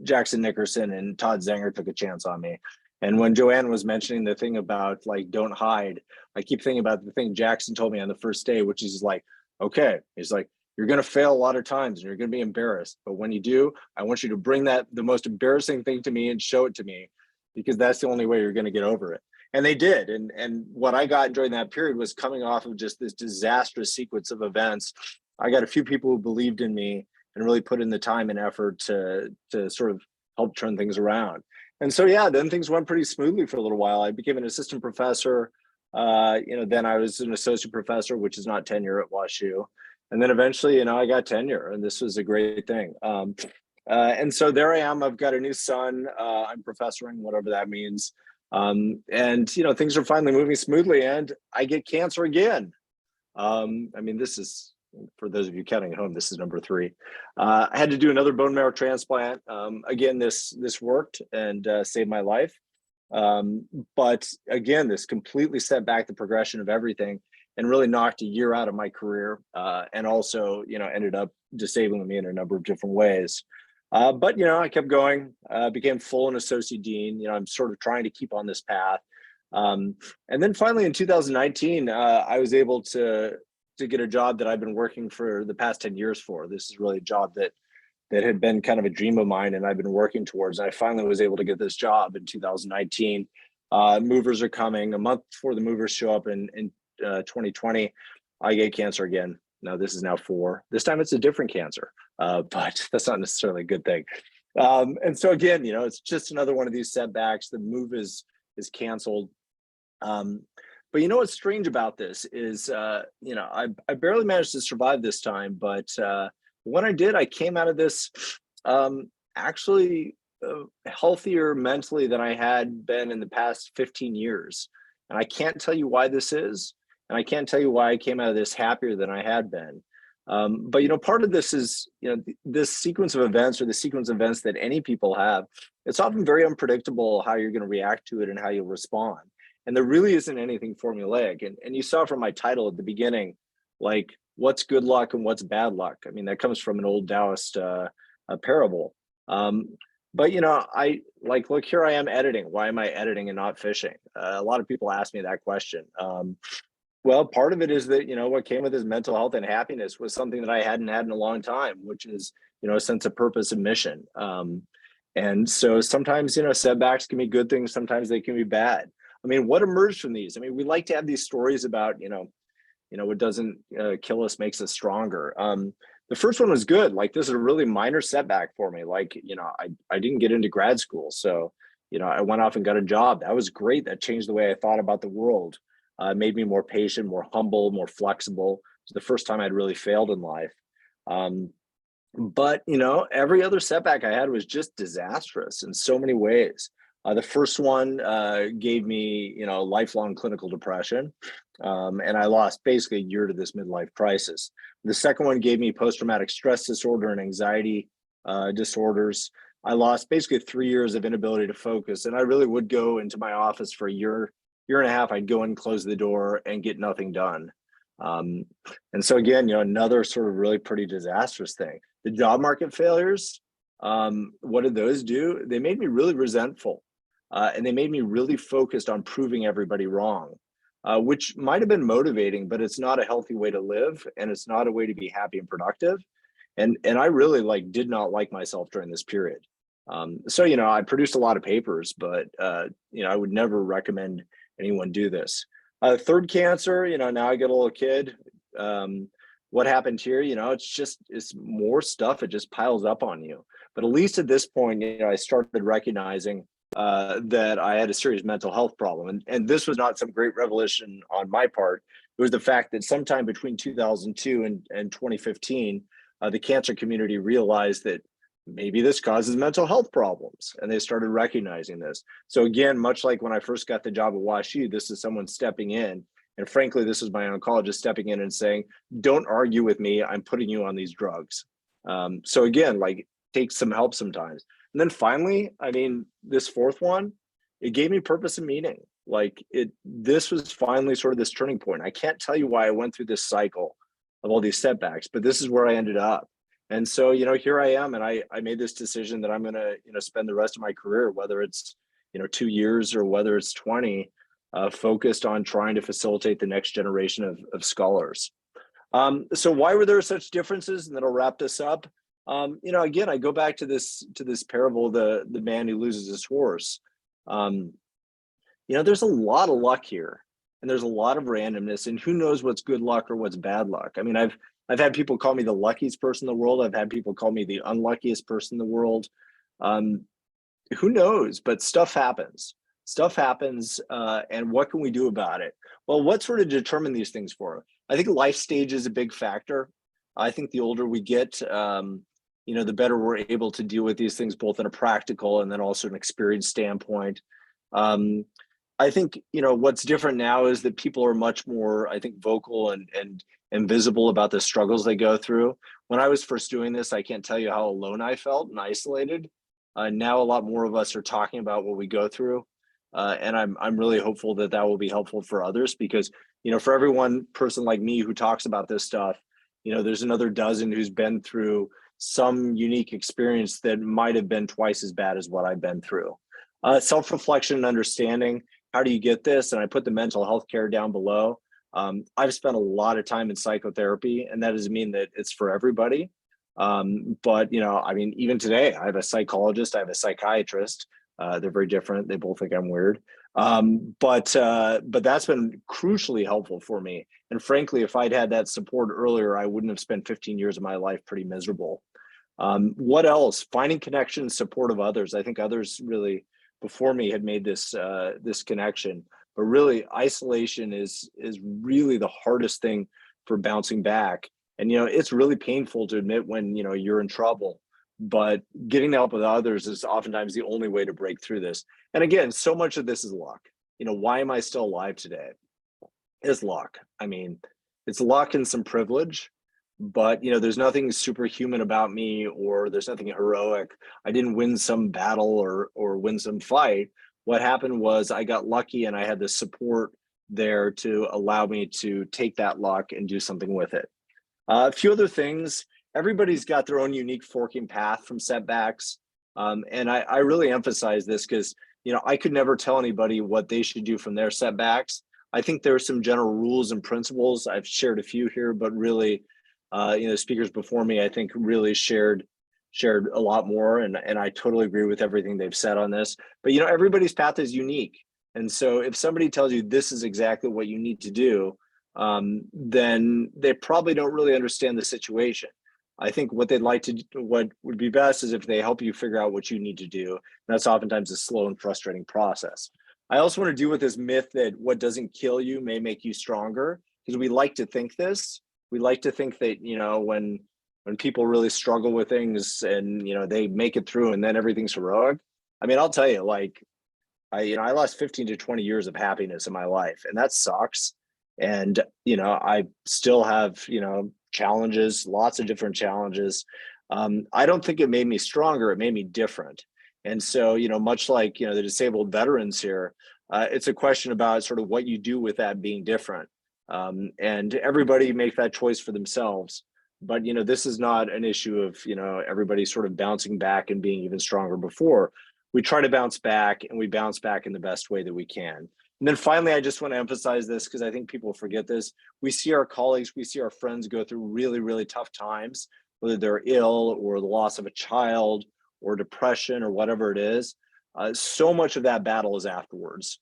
Jackson Nickerson and Tadhg took a chance on me. And when Joanne was mentioning the thing about like, don't hide, I keep thinking about the thing Jackson told me on the first day, which is like, okay, he's like, you're going to fail a lot of times and you're going to be embarrassed. But when you do, I want you to bring the most embarrassing thing to me and show it to me, because that's the only way you're going to get over it. And they did. And what I got during that period was coming off of just this disastrous sequence of events. I got a few people who believed in me and really put in the time and effort to sort of help turn things around. And so, yeah, then things went pretty smoothly for a little while. I became an assistant professor. Then I was an associate professor, which is not tenure at WashU. And then eventually, I got tenure, and this was a great thing. And so there I am. I've got a new son. I'm professoring, whatever that means. And things are finally moving smoothly, and I get cancer again. This is, for those of you counting at home, this is number 3. I had to do another bone marrow transplant. Again, this worked and saved my life. But again, this completely set back the progression of everything and really knocked a year out of my career, and also, ended up disabling me in a number of different ways. But I kept going, became full and associate dean. I'm sort of trying to keep on this path. And then finally in 2019, I was able to get a job that I've been working for the past 10 years for. This is really a job that had been kind of a dream of mine and I've been working towards. I finally was able to get this job in 2019. Movers are coming. A month before the movers show up in 2020, I get cancer again. Now this is now 4. This time it's a different cancer, but that's not necessarily a good thing. And so again, it's just another one of these setbacks. The move is canceled. But what's strange about this is, I barely managed to survive this time, but when I did, I came out of this actually healthier mentally than I had been in the past 15 years. And I can't tell you why this is, and I can't tell you why I came out of this happier than I had been. But part of this is, this sequence of events, or the sequence of events that any people have, it's often very unpredictable how you're going to react to it and how you'll respond. And there really isn't anything formulaic. And you saw from my title at the beginning, like, what's good luck and what's bad luck? I mean, that comes from an old Taoist parable. But I look, here I am editing. Why am I editing and not fishing? A lot of people ask me that question. Well, part of it is that, what came with his mental health and happiness was something that I hadn't had in a long time, which is, a sense of purpose and mission. And so sometimes, setbacks can be good things. Sometimes they can be bad. I mean, what emerged from these? I mean, we like to have these stories about, what doesn't kill us makes us stronger. The first one was good. Like, this is a really minor setback for me. Like, I didn't get into grad school. So, I went off and got a job. That was great. That changed the way I thought about the world. Made me more patient, more humble, more flexible. It was the first time I'd really failed in life. But, every other setback I had was just disastrous in so many ways. The first one gave me, lifelong clinical depression, and I lost basically a year to this midlife crisis. The second one gave me post-traumatic stress disorder and anxiety disorders. I lost basically 3 years of inability to focus, and I really would go into my office for a year and a half. I'd go and close the door and get nothing done. And so again, another sort of really pretty disastrous thing. The job market failures, what did those do? They made me really resentful. And they made me really focused on proving everybody wrong, which might have been motivating, but it's not a healthy way to live, and it's not a way to be happy and productive. And I really did not like myself during this period. So I produced a lot of papers, but I would never recommend anyone do this. Third cancer, now I got a little kid. What happened here? It's more stuff. It just piles up on you. But at least at this point, I started recognizing that I had a serious mental health problem. And this was not some great revelation on my part. It was the fact that sometime between 2002 and 2015, the cancer community realized that maybe this causes mental health problems, and they started recognizing this. So again, much like when I first got the job at WashU, this is someone stepping in, and frankly, this is my oncologist stepping in and saying, don't argue with me, I'm putting you on these drugs. So again, like, take some help sometimes. And then finally, I mean, this fourth one, it gave me purpose and meaning. Like, this was finally sort of this turning point. I can't tell you why I went through this cycle of all these setbacks, but this is where I ended up. And so, here I am, and I made this decision that I'm going to, spend the rest of my career, whether it's, 2 years or whether it's 20, focused on trying to facilitate the next generation of scholars. So why were there such differences? And then I'll wrap this up. Again, I go back to this parable, the man who loses his horse. There's a lot of luck here, and there's a lot of randomness, and who knows what's good luck or what's bad luck. I mean, I've had people call me the luckiest person in the world. I've had people call me the unluckiest person in the world. Who knows? But stuff happens. Stuff happens, and what can we do about it? Well, what sort of determine these things for? I think life stage is a big factor. I think the older we get, the better we're able to deal with these things, both in a practical and then also an experience standpoint. I think, what's different now is that people are much more, I think, vocal and visible about the struggles they go through. When I was first doing this, I can't tell you how alone I felt and isolated. Now a lot more of us are talking about what we go through. And I'm really hopeful that will be helpful for others, because, for every one person like me who talks about this stuff, there's another dozen who's been through some unique experience that might have been twice as bad as what I've been through. Self-reflection and understanding, how do you get this? And I put the mental health care down below. I've spent a lot of time in psychotherapy, and that doesn't mean that it's for everybody. But, even today, I have a psychologist, I have a psychiatrist. They're very different. They both think I'm weird. But that's been crucially helpful for me. And frankly, if I'd had that support earlier, I wouldn't have spent 15 years of my life pretty miserable. What else? Finding connections, support of others. I think others really before me had made this connection, but really isolation is really the hardest thing for bouncing back. And, it's really painful to admit when, you're in trouble, but getting the help of others is oftentimes the only way to break through this. And again, so much of this is luck. Why am I still alive today? It's luck. I mean, it's luck and some privilege, but, there's nothing superhuman about me, or there's nothing heroic. I didn't win some battle or win some fight. What happened was I got lucky, and I had the support there to allow me to take that luck and do something with it. A few other things. Everybody's got their own unique forking path from setbacks. And I really emphasize this because, I could never tell anybody what they should do from their setbacks. I think there are some general rules and principles. I've shared a few here, but really, speakers before me, I think, really shared a lot more. And I totally agree with everything they've said on this. But, everybody's path is unique. And so if somebody tells you this is exactly what you need to do, then they probably don't really understand the situation. I think what would be best is if they help you figure out what you need to do. And that's oftentimes a slow and frustrating process. I also want to deal with this myth that what doesn't kill you may make you stronger, because we like to think this. We like to think that, when people really struggle with things and, they make it through and then everything's heroic. I mean, I'll tell you, I lost 15 to 20 years of happiness in my life, and that sucks. And, I still have, challenges, lots of different challenges. I don't think it made me stronger. It made me different. And so, much like, the disabled veterans here, it's a question about sort of what you do with that being different. And everybody make that choice for themselves. But, this is not an issue of, everybody sort of bouncing back and being even stronger before. We try to bounce back, and we bounce back in the best way that we can. And then finally, I just want to emphasize this because I think people forget this. We see our colleagues, we see our friends go through really, really tough times, whether they're ill or the loss of a child or depression or whatever it is. So much of that battle is afterwards.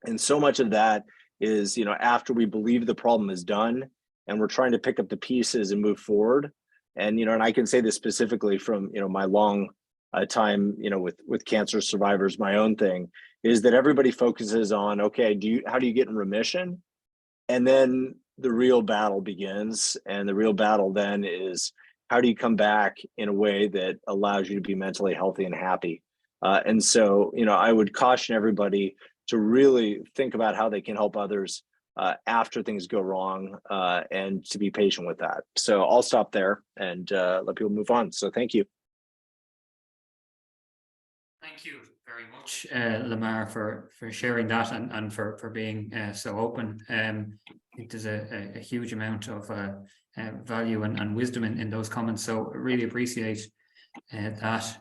And so much of that is, after we believe the problem is done and we're trying to pick up the pieces and move forward. And, and I can say this specifically from, my long time, with cancer survivors, my own thing is that everybody focuses on, okay, how do you get in remission? And then the real battle begins. And the real battle then is, how do you come back in a way that allows you to be mentally healthy and happy? And so, I would caution everybody to really think about how they can help others after things go wrong, and to be patient with that. So I'll stop there and let people move on. So thank you. Thank you very much, Lamar, for sharing that and for being so open. I think there's a huge amount of value and wisdom in those comments. So I really appreciate that.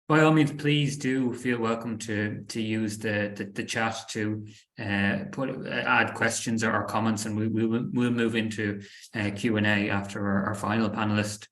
By all means, please do feel welcome to use the chat to add questions or comments, and we'll move into Q&A after our final panelist.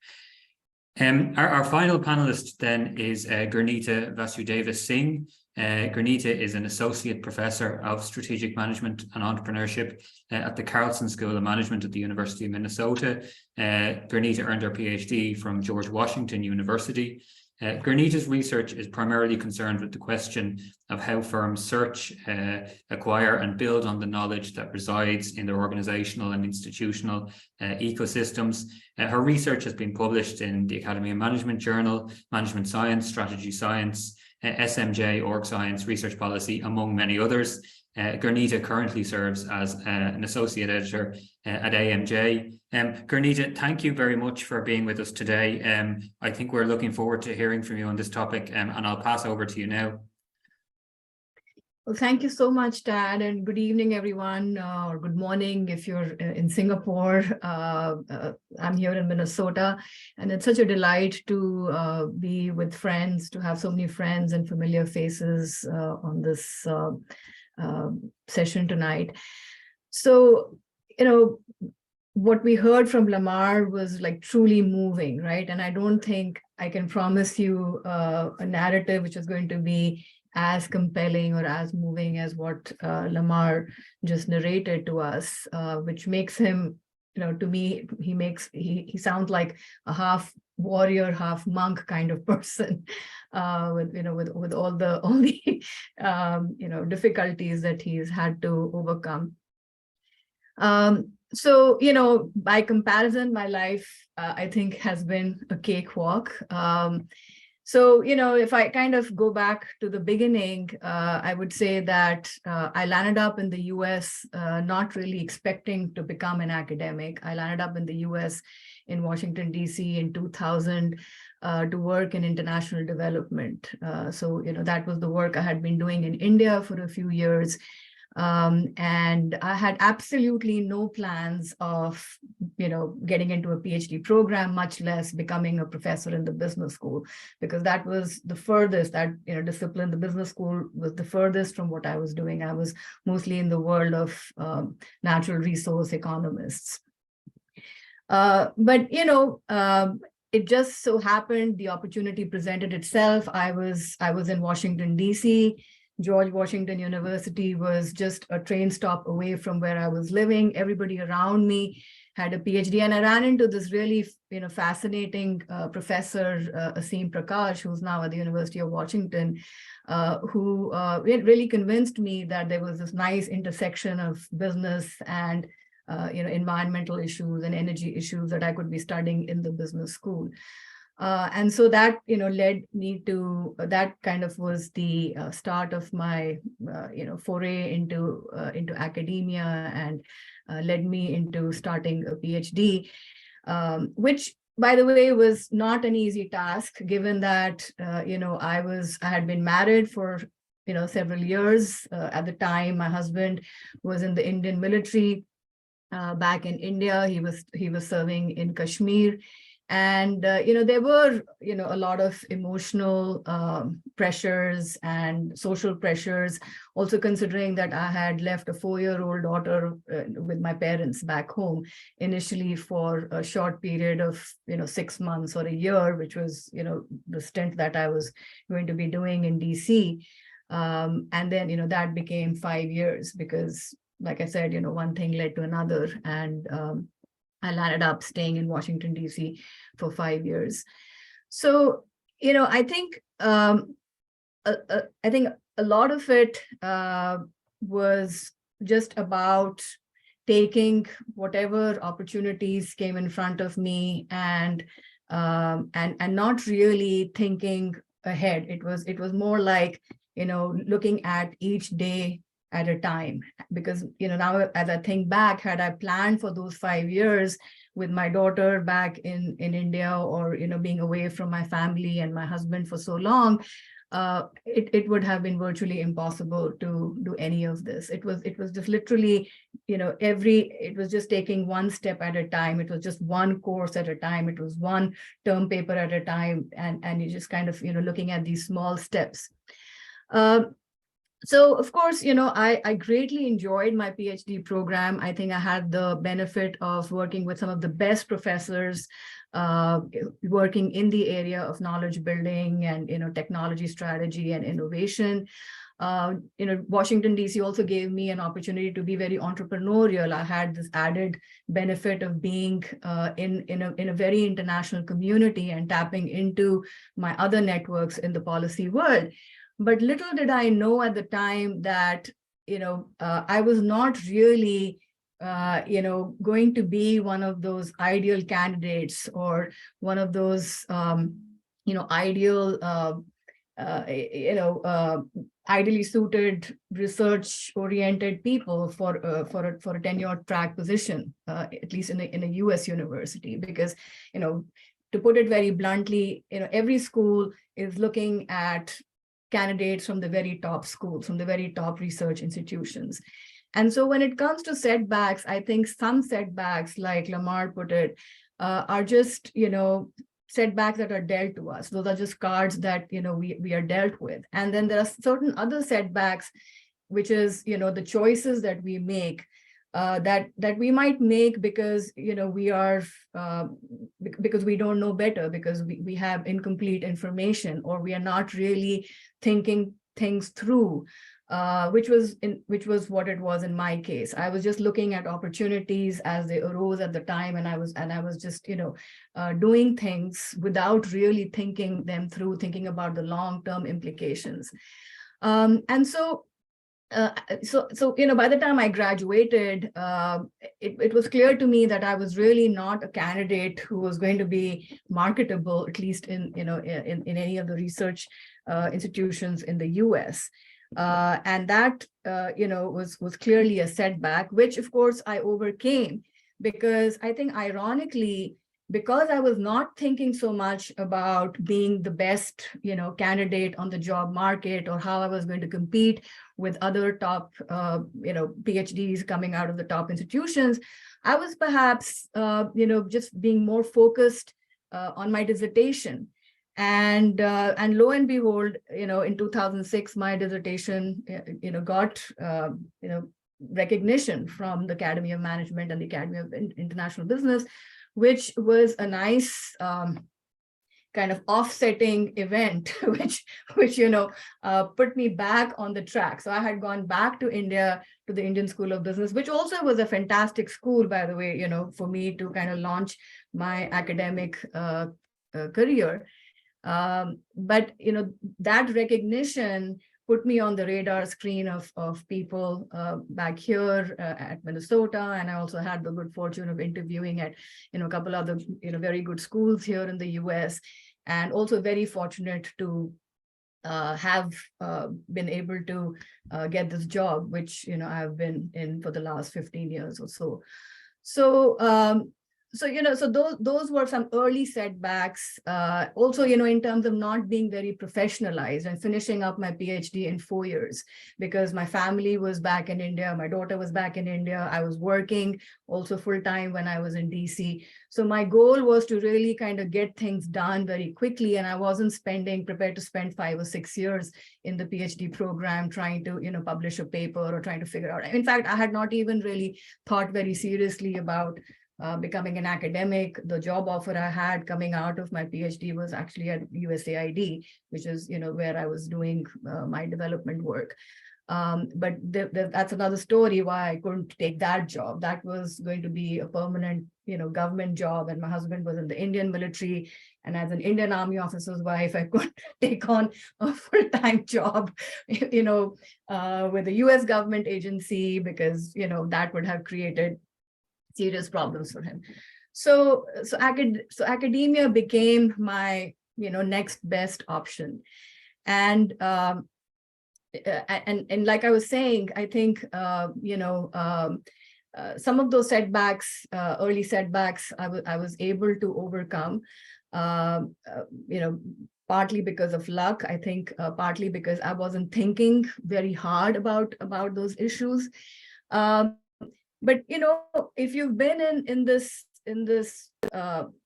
Our final panelist then is Gurneeta Vasudeva Singh. Gurneeta is an associate professor of strategic management and entrepreneurship at the Carlson School of Management at the University of Minnesota. Gurneeta earned her PhD from George Washington University. Gurneeta's research is primarily concerned with the question of how firms search, acquire and build on the knowledge that resides in their organizational and institutional ecosystems. Her research has been published in the Academy of Management Journal, Management Science, Strategy Science, SMJ, Org Science, Research Policy, among many others. Gurneeta currently serves as an associate editor at AMJ. Gurneeta, thank you very much for being with us today. I think we're looking forward to hearing from you on this topic, and I'll pass over to you now. Well, thank you so much, Tad, and good evening, everyone, or good morning if you're in Singapore. I'm here in Minnesota, and it's such a delight to be with friends, to have so many friends and familiar faces on this session tonight. So, what we heard from Lamar was like truly moving, right? And I don't think I can promise you a narrative which is going to be as compelling or as moving as what Lamar just narrated to us, which makes him, to me, he sounds like a half warrior, half monk kind of person, with all the difficulties that he's had to overcome. So, by comparison, my life, I think, has been a cakewalk. So, if I kind of go back to the beginning, I would say that I landed up in the US not really expecting to become an academic. I landed up in the US in Washington, D.C. in 2000 to work in international development. So, that was the work I had been doing in India for a few years. And I had absolutely no plans of, getting into a PhD program, much less becoming a professor in the business school, because that was the furthest, that, discipline, the business school was the furthest from what I was doing. I was mostly in the world of natural resource economists. But, it just so happened the opportunity presented itself. I was in Washington, D.C. George Washington University was just a train stop away from where I was living. Everybody around me had a PhD, and I ran into this really, fascinating professor, Asim Prakash, who's now at the University of Washington, who really convinced me that there was this nice intersection of business and environmental issues and energy issues that I could be studying in the business school. And so that, led me to, that kind of was the start of my, foray into academia, and led me into starting a PhD, which, by the way, was not an easy task, given that, I had been married for, several years. At the time, my husband was in the Indian military back in India. He was serving in Kashmir. And, there were, a lot of emotional pressures and social pressures, also considering that I had left a 4-year-old daughter with my parents back home, initially for a short period of, 6 months or a year, which was, the stint that I was going to be doing in DC. And then, that became 5 years because, like I said, one thing led to another. And I landed up staying in Washington, D.C. for 5 years. So, I think a lot of it was just about taking whatever opportunities came in front of me and not really thinking ahead. It was more like, looking at each day at a time, because now as I think back, had I planned for those 5 years with my daughter back in India, or being away from my family and my husband for so long, it would have been virtually impossible to do any of this. It was just literally, it was just taking one step at a time. It was just one course at a time. It was one term paper at a time, and you just kind of looking at these small steps. So of course, I greatly enjoyed my PhD program. I think I had the benefit of working with some of the best professors, working in the area of knowledge building and technology strategy and innovation. Washington, D.C. also gave me an opportunity to be very entrepreneurial. I had this added benefit of being in a very international community and tapping into my other networks in the policy world. But little did I know at the time that, I was not really, going to be one of those ideal candidates or one of those, ideal, ideally suited research-oriented people for a tenured track position, at least in a U.S. university, because, to put it very bluntly, every school is looking at candidates from the very top schools, from the very top research institutions. And so when it comes to setbacks, I think some setbacks, like Lamar put it, are just, setbacks that are dealt to us. Those are just cards that, we are dealt with. And then there are certain other setbacks, which is, the choices that we make, that we might make because, we are, because we don't know better, because we have incomplete information, or we are not really thinking things through, which was what it was in my case. I was just looking at opportunities as they arose at the time, and I was just, doing things without really thinking them through, thinking about the long-term implications. And so, by the time I graduated, it was clear to me that I was really not a candidate who was going to be marketable, at least in any of the research institutions in the US. And that, was clearly a setback, which of course I overcame, because I think ironically, because I was not thinking so much about being the best, candidate on the job market, or how I was going to compete with other top, PhDs coming out of the top institutions, I was perhaps, just being more focused on my dissertation. And lo and behold, in 2006, my dissertation, got, recognition from the Academy of Management and the Academy of International Business, which was a nice kind of offsetting event, which put me back on the track. So I had gone back to India, to the Indian School of Business, which also was a fantastic school, by the way, for me to kind of launch my academic career. But that recognition put me on the radar screen of people back here at Minnesota, and I also had the good fortune of interviewing at a couple other very good schools here in the U.S., and also very fortunate to have been able to get this job, which I've been in for the last 15 years or so. So those were some early setbacks. Also, in terms of not being very professionalized and finishing up my PhD in 4 years, because my family was back in India, my daughter was back in India. I was working also full time when I was in DC. So my goal was to really kind of get things done very quickly, and I wasn't prepared to spend 5 or 6 years in the PhD program trying to publish a paper or trying to figure out. In fact, I had not even really thought very seriously about becoming an academic. The job offer I had coming out of my PhD was actually at USAID, which is where I was doing my development work. But that's another story why I couldn't take that job. That was going to be a permanent government job, and my husband was in the Indian military. And as an Indian Army officer's wife, I couldn't take on a full-time job, with the US government agency, because, that would have created serious problems for him. So academia became my, next best option. And like I was saying, I think, some of those setbacks, early setbacks, I was able to overcome, partly because of luck, I think, partly because I wasn't thinking very hard about those issues. But, if you've been in this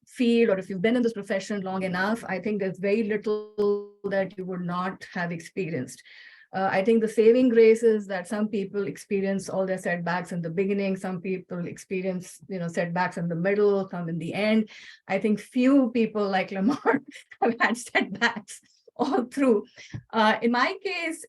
field, or if you've been in this profession long enough, I think there's very little that you would not have experienced. I think the saving grace is that some people experience all their setbacks in the beginning, some people experience, setbacks in the middle, some in the end. I think few people like Lamar have had setbacks all through. In my case,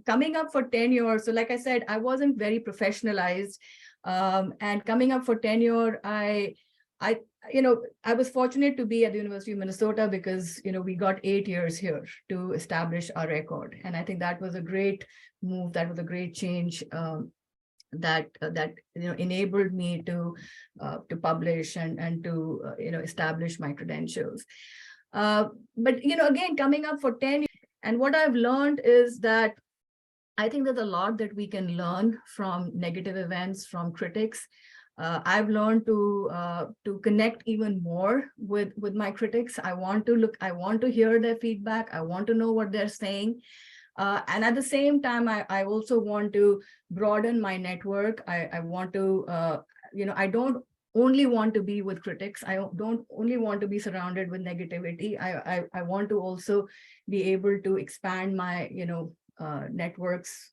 coming up for tenure, so like I said, I wasn't very professionalized. And coming up for tenure, I was fortunate to be at the University of Minnesota because, we got 8 years here to establish our record. And I think that was a great move. That was a great change that enabled me to publish and to, establish my credentials. But, again, coming up for tenure, and what I've learned is that I think there's a lot that we can learn from negative events, from critics. I've learned to connect even more with my critics. I want to hear their feedback. I want to know what they're saying. And at the same time, I also want to broaden my network. I want to, I don't only want to be with critics. I don't only want to be surrounded with negativity. I want to also be able to expand my, networks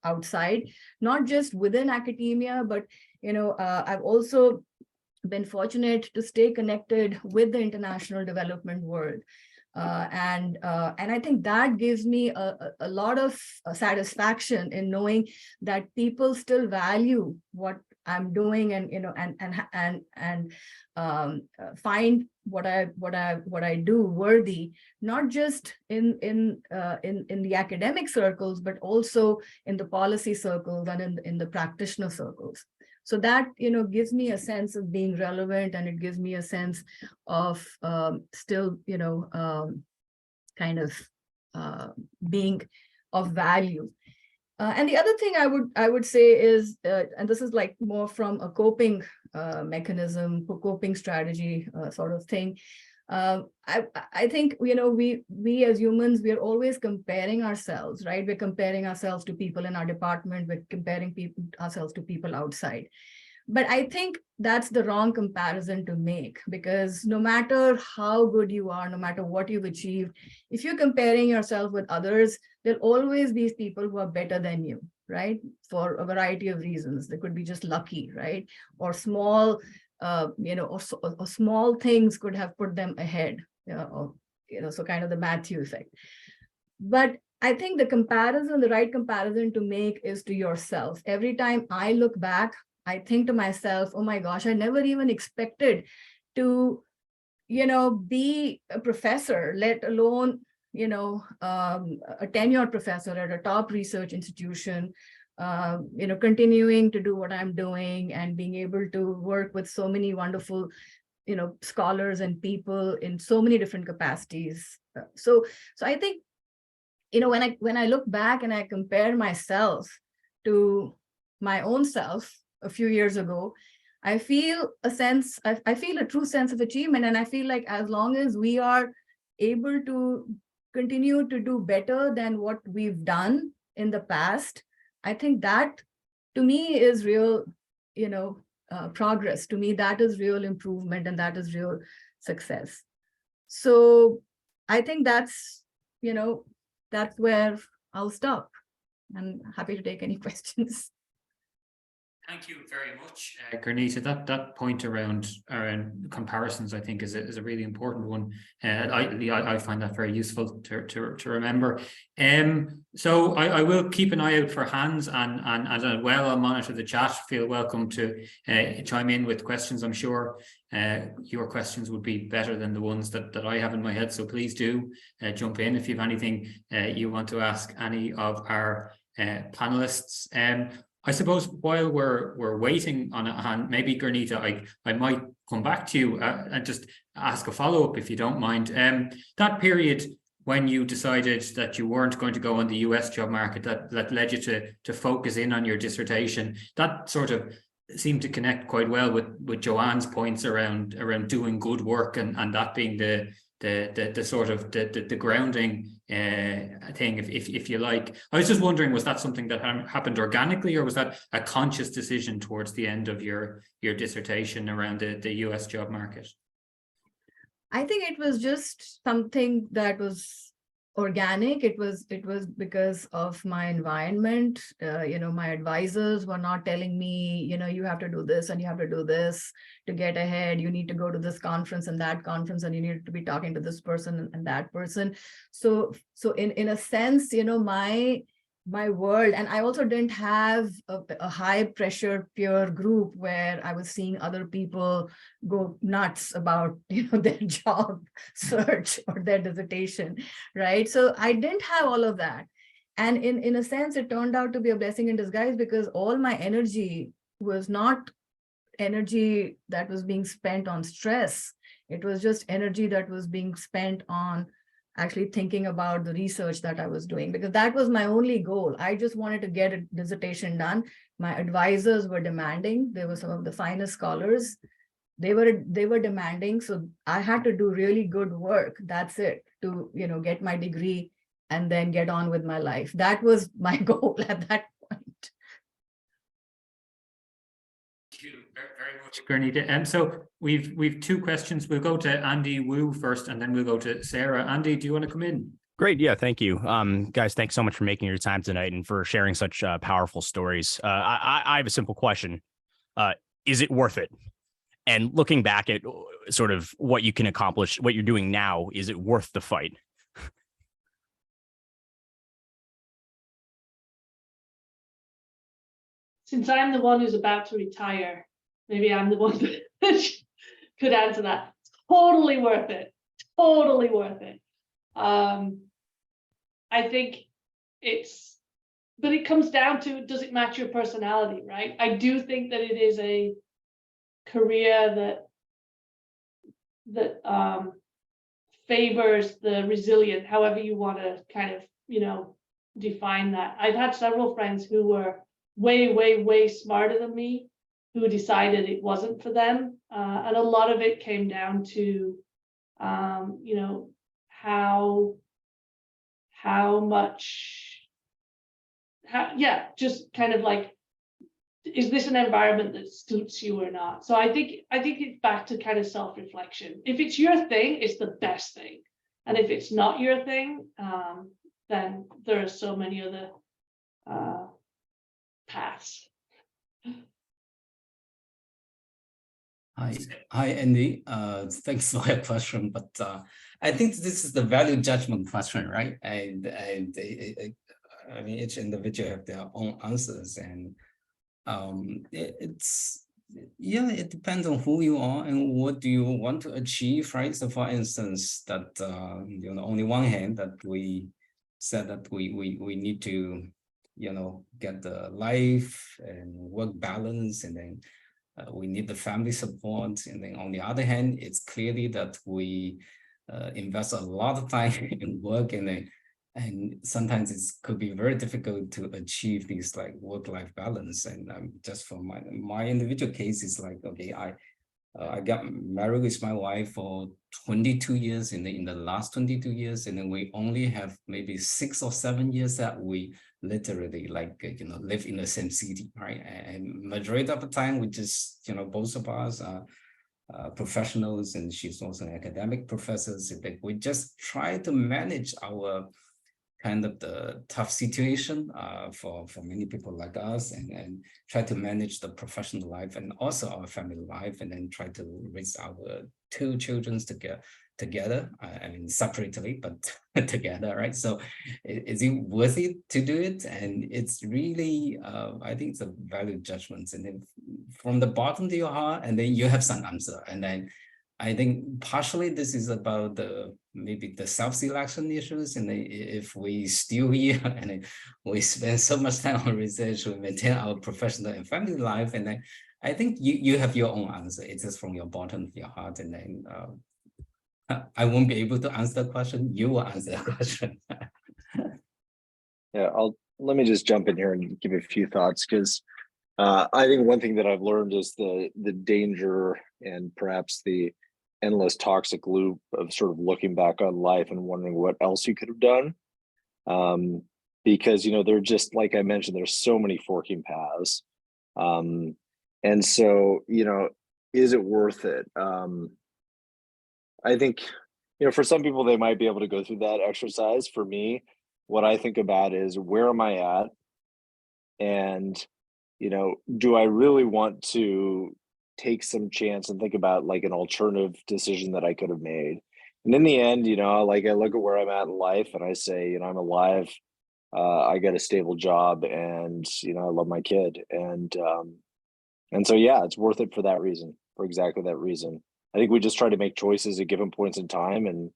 outside, not just within academia, but I've also been fortunate to stay connected with the international development world. And I think that gives me a lot of satisfaction in knowing that people still value what I'm doing, and find what I do worthy, not just in the academic circles, but also in the policy circles and in the practitioner circles. So that, gives me a sense of being relevant, and it gives me a sense of still, kind of being of value. And the other thing I would say is, and this is like more from a coping mechanism, coping strategy sort of thing. I think, we as humans, we are always comparing ourselves, right? We're comparing ourselves to people in our department. We're comparing ourselves to people outside. But I think that's the wrong comparison to make, because no matter how good you are, no matter what you've achieved, if you're comparing yourself with others, there'll always be people who are better than you, right? For a variety of reasons. They could be just lucky, right? Or small, or small things could have put them ahead, so kind of the Matthew effect. But I think the right comparison to make is to yourself. Every time I look back, I think to myself, oh my gosh, I never even expected to, be a professor, let alone, a tenured professor at a top research institution, continuing to do what I'm doing and being able to work with so many wonderful, scholars and people in so many different capacities. So I think, when I look back and I compare myself to my own self a few years ago, I feel I feel a true sense of achievement. And I feel like as long as we are able to continue to do better than what we've done in the past, I think that to me is real, progress. To me, that is real improvement, and that is real success. So I think that's where I'll stop. I'm happy to take any questions. Thank you very much, Gurneeta. That point around comparisons, I think, is a really important one. I find that very useful to remember. So I will keep an eye out for hands, and as well, I'll monitor the chat. Feel welcome to chime in with questions. I'm sure your questions would be better than the ones that I have in my head. So please do jump in if you have anything you want to ask any of our panelists. I suppose while we're waiting on a hand, maybe Gurneeta, I might come back to you and just ask a follow-up if you don't mind. That period when you decided that you weren't going to go on the US job market, that led you to focus in on your dissertation, that sort of seemed to connect quite well with Joanne's points around doing good work and that being the sort of the grounding thing, if you like. I was just wondering, was that something that happened organically, or was that a conscious decision towards the end of your dissertation around the US job market? I think it was just something that was organic. It was because of my environment. My advisors were not telling me, you have to do this and you have to do this to get ahead. You need to go to this conference and that conference, and you need to be talking to this person and that person. So in a sense, my world, and I also didn't have a high pressure peer group where I was seeing other people go nuts about their job search or their dissertation, right? So I didn't have all of that, and in a sense it turned out to be a blessing in disguise, because all my energy was not energy that was being spent on stress. It was just energy that was being spent on actually thinking about the research that I was doing, because that was my only goal. I just wanted to get a dissertation done. My advisors were demanding. They were some of the finest scholars. They were demanding. So I had to do really good work. That's it, to get my degree and then get on with my life. That was my goal at that point. Thank you very much, Gurneeta. So we've two questions. We'll go to Andy Wu first, and then we'll go to Sarah. Andy, do you want to come in? Great. Yeah, thank you. Guys, thanks so much for making your time tonight and for sharing such powerful stories. I have a simple question. Is it worth it? And looking back at sort of what you can accomplish, what you're doing now, is it worth the fight? Since I'm the one who's about to retire, maybe I'm the one that could answer that. Totally worth it. Totally worth it. I think but it comes down to, does it match your personality, right? I do think that it is a career that favors the resilient, however you want to kind of, define that. I've had several friends who were way, way, way smarter than me, who decided it wasn't for them. And a lot of it came down to, just kind of like, is this an environment that suits you or not? So I think it's back to kind of self-reflection. If it's your thing, it's the best thing. And if it's not your thing, then there are so many other paths. Hi, Andy. Thanks for your question, but I think this is the value judgment question, right? And I mean, each individual have their own answers, and it depends on who you are and what do you want to achieve, right? So, for instance, that on the one hand, that we said that we need to get the life and work balance, and then we need the family support. And then on the other hand, it's clearly that we invest a lot of time in work, and sometimes it could be very difficult to achieve these like work-life balance. And just for my individual case, is like, okay, I got married with my wife for 22 years, and in the last 22 years, and then we only have maybe 6 or 7 years that we literally live in the same city, right? And majority of the time, we just both of us are professionals, and she's also an academic professor. So we just try to manage our kind of the tough situation for many people like us, and try to manage the professional life and also our family life, and then try to raise our two children together. I mean, separately, but together, right? So is it worth it to do it? And it's really, I think it's a value judgment. And then from the bottom to your heart, and then you have some answer. And then I think partially this is about maybe the self-selection issues. And if we still here and we spend so much time on research, we maintain our professional and family life. And then I think you have your own answer. It's just from your bottom of your heart. And then I won't be able to answer the question. You will answer the question. Yeah, let me just jump in here and give a few thoughts, because I think one thing that I've learned is the danger and perhaps the endless toxic loop of sort of looking back on life and wondering what else you could have done. Because, they're just, like I mentioned, there's so many forking paths. And so, is it worth it? I think, for some people, they might be able to go through that exercise. For me, what I think about is, where am I at? And, do I really want to take some chance and think about like an alternative decision that I could have made? And in the end, like I look at where I'm at in life and I say, I'm alive, I got a stable job, and, I love my kid. And so, yeah, it's worth it for that reason, for exactly that reason. I think we just try to make choices at given points in time, and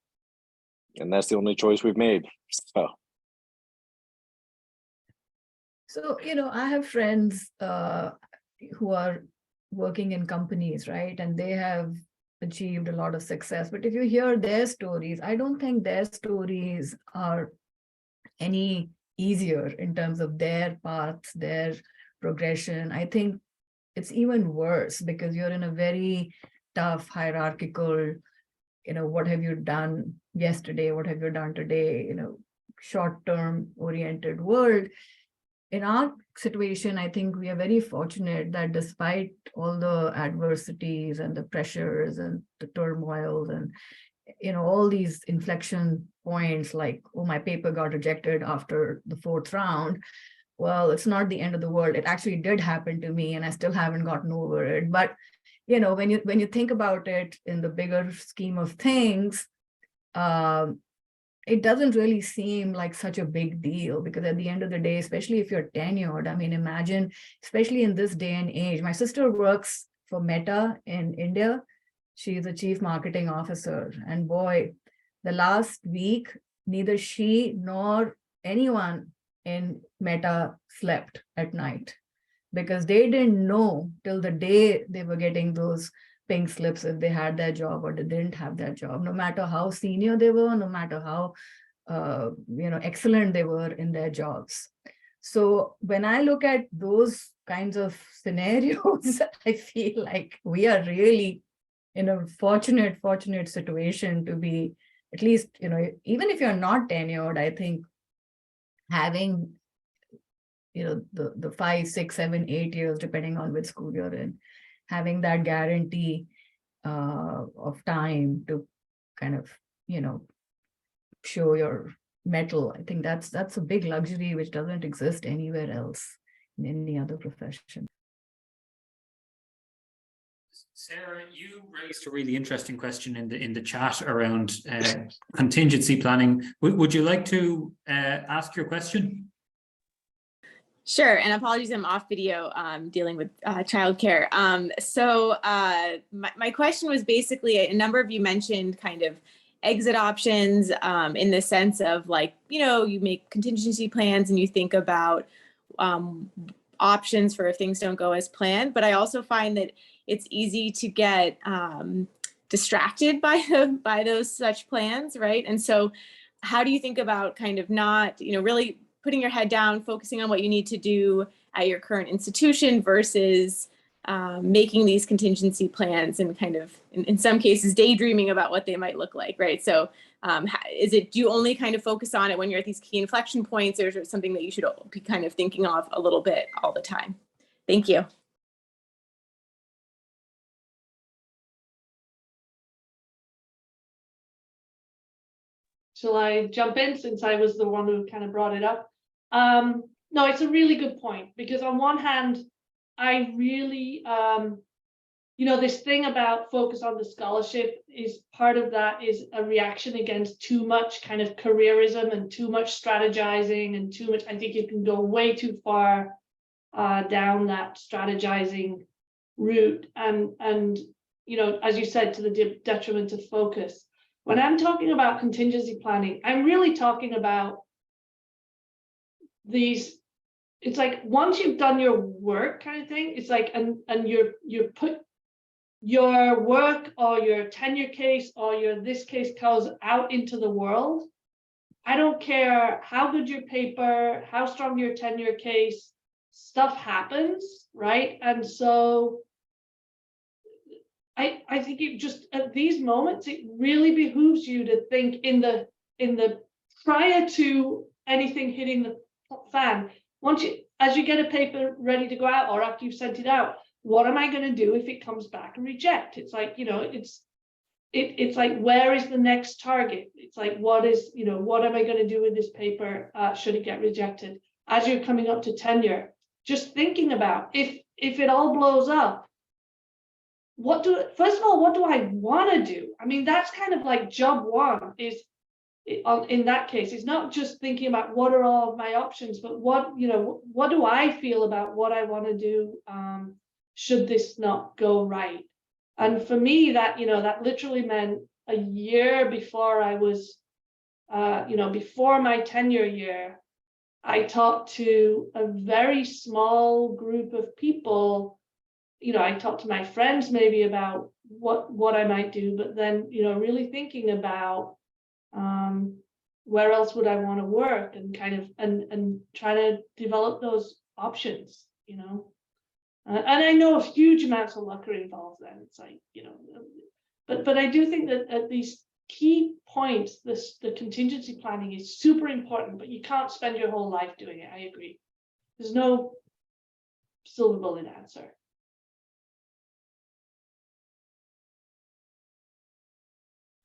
that's the only choice we've made. So, I have friends who are working in companies, right? And they have achieved a lot of success. But if you hear their stories, I don't think their stories are any easier in terms of their paths, their progression. I think it's even worse because you're in a very tough, hierarchical, what have you done yesterday? What have you done today? Short-term oriented world. In our situation, I think we are very fortunate that despite all the adversities and the pressures and the turmoils and, all these inflection points like, oh, my paper got rejected after the 4th round. Well, it's not the end of the world. It actually did happen to me and I still haven't gotten over it. But, when you think about it in the bigger scheme of things, it doesn't really seem like such a big deal, because at the end of the day, especially if you're tenured, I mean, imagine, especially in this day and age, my sister works for Meta in India. She's a chief marketing officer. And boy, the last week, neither she nor anyone in Meta slept at night, because they didn't know till the day they were getting those pink slips if they had their job or they didn't have their job, no matter how senior they were, no matter how excellent they were in their jobs. So when I look at those kinds of scenarios, I feel like we are really in a fortunate situation to be, at least, even if you're not tenured, I think having, the 5, 6, 7, 8 years, depending on which school you're in, having that guarantee of time to kind of, show your mettle. I think that's a big luxury which doesn't exist anywhere else in any other profession. Sarah, you raised a really interesting question in the chat around contingency planning. Would you like to ask your question? Sure, and apologies, I'm off video dealing with childcare. So my question was basically, a number of you mentioned kind of exit options in the sense of like, you make contingency plans and you think about options for if things don't go as planned. But I also find that it's easy to get distracted by those such plans, right? And so how do you think about kind of not, really putting your head down, focusing on what you need to do at your current institution versus making these contingency plans and kind of, in some cases, daydreaming about what they might look like, right? So do you only kind of focus on it when you're at these key inflection points, or is it something that you should be kind of thinking of a little bit all the time? Thank you. shall I jump in since I was the one who kind of brought it up? No, it's a really good point, because on one hand, I really, this thing about focus on the scholarship is part of that is a reaction against too much kind of careerism and too much strategizing and too much. I think you can go way too far down that strategizing route, and as you said, to the detriment of focus. When I'm talking about contingency planning, I'm really talking about these. It's like once you've done your work kind of thing, it's like, and you put your work or your tenure case or your this case goes out into the world. I don't care how good your paper, how strong your tenure case, stuff happens, right? And so I think it just, at these moments, it really behooves you to think in the prior to anything hitting the fan. As you get a paper ready to go out, or after you've sent it out, what am I going to do if it comes back and reject? It's like, it's like, where is the next target? It's like, what am I going to do with this paper should it get rejected? As you're coming up to tenure, just thinking about if it all blows up, first of all, what do I want to do? I mean, that's kind of like job one is, in that case, it's not just thinking about what are all of my options, but what do I feel about what I want to do should this not go right? And for me, that literally meant a year before I was, before my tenure year, I talked to a very small group of people. I talked to my friends maybe about what I might do, but then, really thinking about where else would I want to work, and kind of and try to develop those options, and I know huge amounts of luck are involved then. It's like, but I do think that at these key points, the contingency planning is super important, but you can't spend your whole life doing it. I agree. There's no silver bullet answer.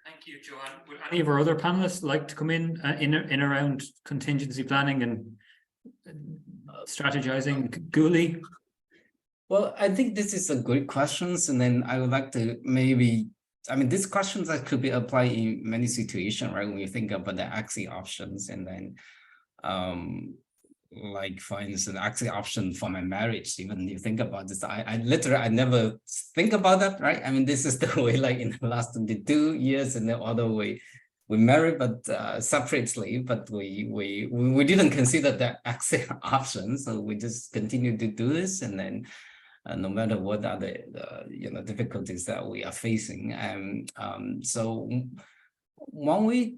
Thank you, Joanne. Would any of our other panelists like to come in around contingency planning and strategizing? Guoli? Well, I think this is a good question, and then I would like to these questions that could be applied in many situations, right? When you think about the exit options, and then like for instance, exit option for my marriage, even you think about this, I literally never think about that, right? I mean, this is the way, like in the last 22 years, and then all the way we married, but separately, but we didn't consider that exit option, so we just continue to do this, and then no matter what are the difficulties that we are facing, so one way,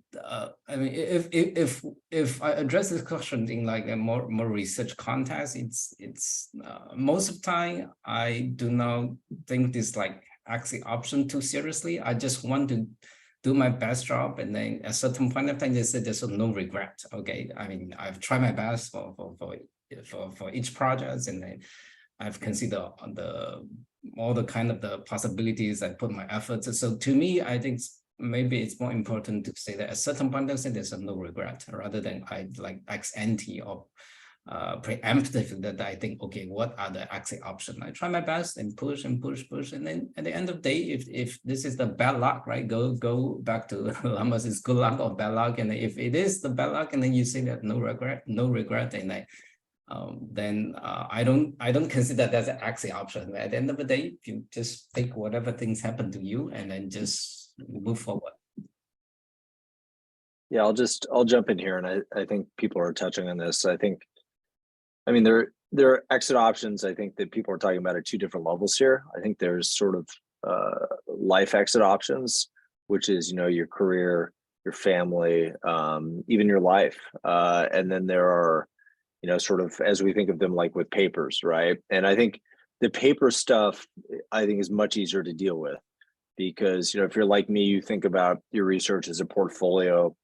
if I address this question in like a more research context, it's most of the time I do not think this like exit option too seriously. I just want to do my best job, and then at a certain point of time, they said there's no regret. Okay, I mean, I've tried my best for each project, and then I've considered all the kind of the possibilities. I put my efforts. So to me, I think maybe it's more important to say that at a certain point of time, there's no regret, rather than I like ex ante or preemptive that I think, okay, what are the exit options? I try my best and push, and then at the end of the day, if this is the bad luck, right, go back to Lamar's good luck or bad luck, and if it is the bad luck, and then you say that no regret, and then I don't consider that as an exit option. At the end of the day, you just take whatever things happen to you, and then just move forward. Yeah, I'll jump in here, and I think people are touching on this. There are exit options. I think that people are talking about at two different levels here. I think there's sort of life exit options, which is your career, your family, even your life, and then there are sort of, as we think of them, like with papers, right? And I think the paper stuff, I think, is much easier to deal with, because if you're like me, you think about your research as a portfolio,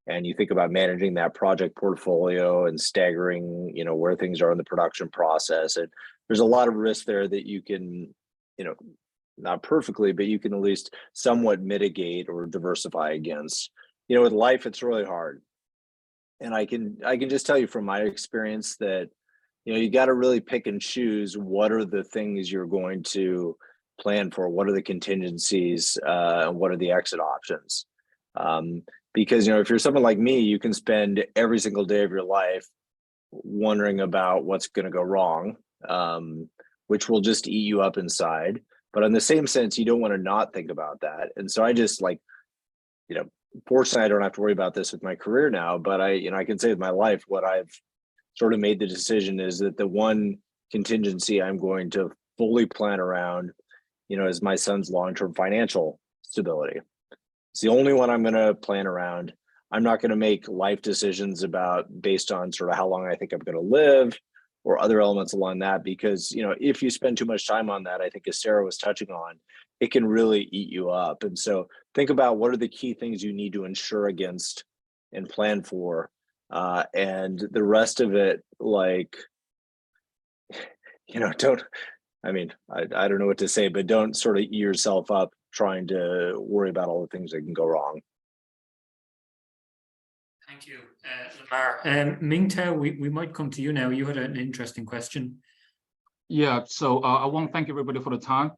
and you think about managing that project portfolio and staggering where things are in the production process, and there's a lot of risk there that you can not perfectly, but you can at least somewhat mitigate or diversify against. you know, with life, it's really hard. And I can just tell you from my experience that, you know, you got to really pick and choose what are the things you're going to plan for, what are the contingencies, and what are the exit options. Because, you know, if you're someone like me, you can spend every single day of your life wondering about what's going to go wrong, which will just eat you up inside. But in the same sense, you don't want to not think about that. And so I just, like, you know, fortunately, I don't have to worry about this with my career now, but I can say with my life, what I've sort of made the decision is that the one contingency I'm going to fully plan around, you know, is my son's long-term financial stability. It's the only one I'm going to plan around. I'm not going to make life decisions based on sort of how long I think I'm going to live or other elements along that, because, you know, if you spend too much time on that, I think as Sarah was touching on, it can really eat you up. And so think about what are the key things you need to insure against and plan for. And the rest of it, like, you know, I don't know what to say, but don't sort of eat yourself up trying to worry about all the things that can go wrong. Thank you, Lamar. Mingtao, we might come to you now. You had an interesting question. Yeah, so I want to thank everybody for the time,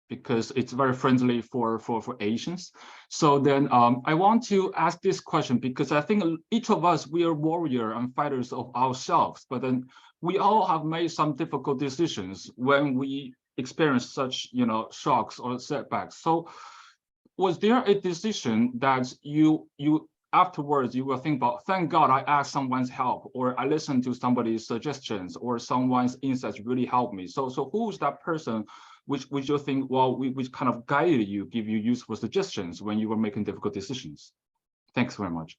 because it's very friendly for Asians. So then I want to ask this question, because I think each of us, we are warrior and fighters of ourselves, but then we all have made some difficult decisions when we experience such, you know, shocks or setbacks. So was there a decision that you afterwards you will think about, thank God I asked someone's help, or I listened to somebody's suggestions, or someone's insights really helped me? So who's that person which you think, well, which kind of guided you, give you useful suggestions when you were making difficult decisions? Thanks very much.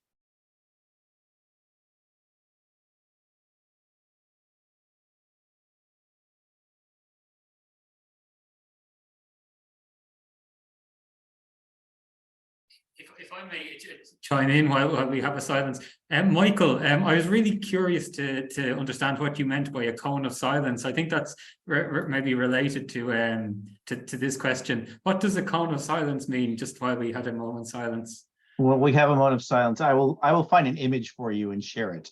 If I may chime in while we have a silence, Michael, I was really curious to understand what you meant by a cone of silence. I think that's maybe related to this question. What does a cone of silence mean? Just while we had a moment's silence. Well, we have a moment of silence. I will find an image for you and share it.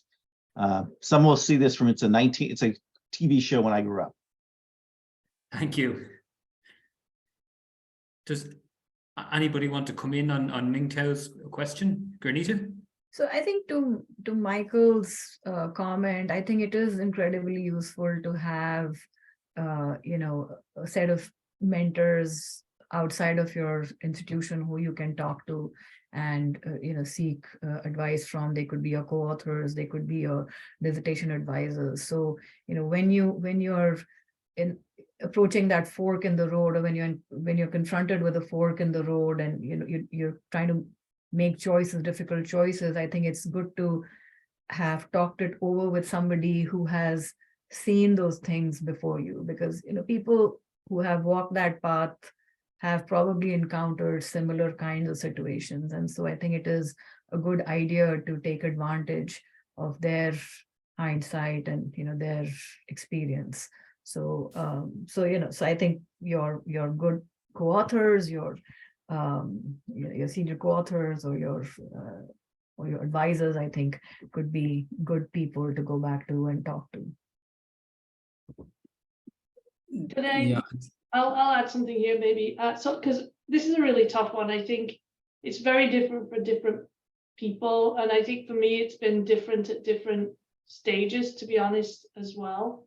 Some will see this from it's a TV show when I grew up. Thank you. Does anybody want to come in on Mingtao's question, Gurneeta? So I think to Michael's comment, I think it is incredibly useful to have, you know, a set of mentors outside of your institution who you can talk to and, you know, seek advice from. They could be your co-authors, they could be your dissertation advisors. So, you know, when you're approaching that fork in the road, or when you're confronted with a fork in the road, and you know you're trying to make difficult choices, I think it's good to have talked it over with somebody who has seen those things before you, because, you know, people who have walked that path have probably encountered similar kinds of situations. And so I think it is a good idea to take advantage of their hindsight and, you know, their experience. So, you know, so I think your good co-authors, your senior co-authors, or your advisors, I think, could be good people to go back to and talk to. I'll add something here, maybe. So, because this is a really tough one. I think it's very different for different people, and I think for me, it's been different at different stages, to be honest, as well.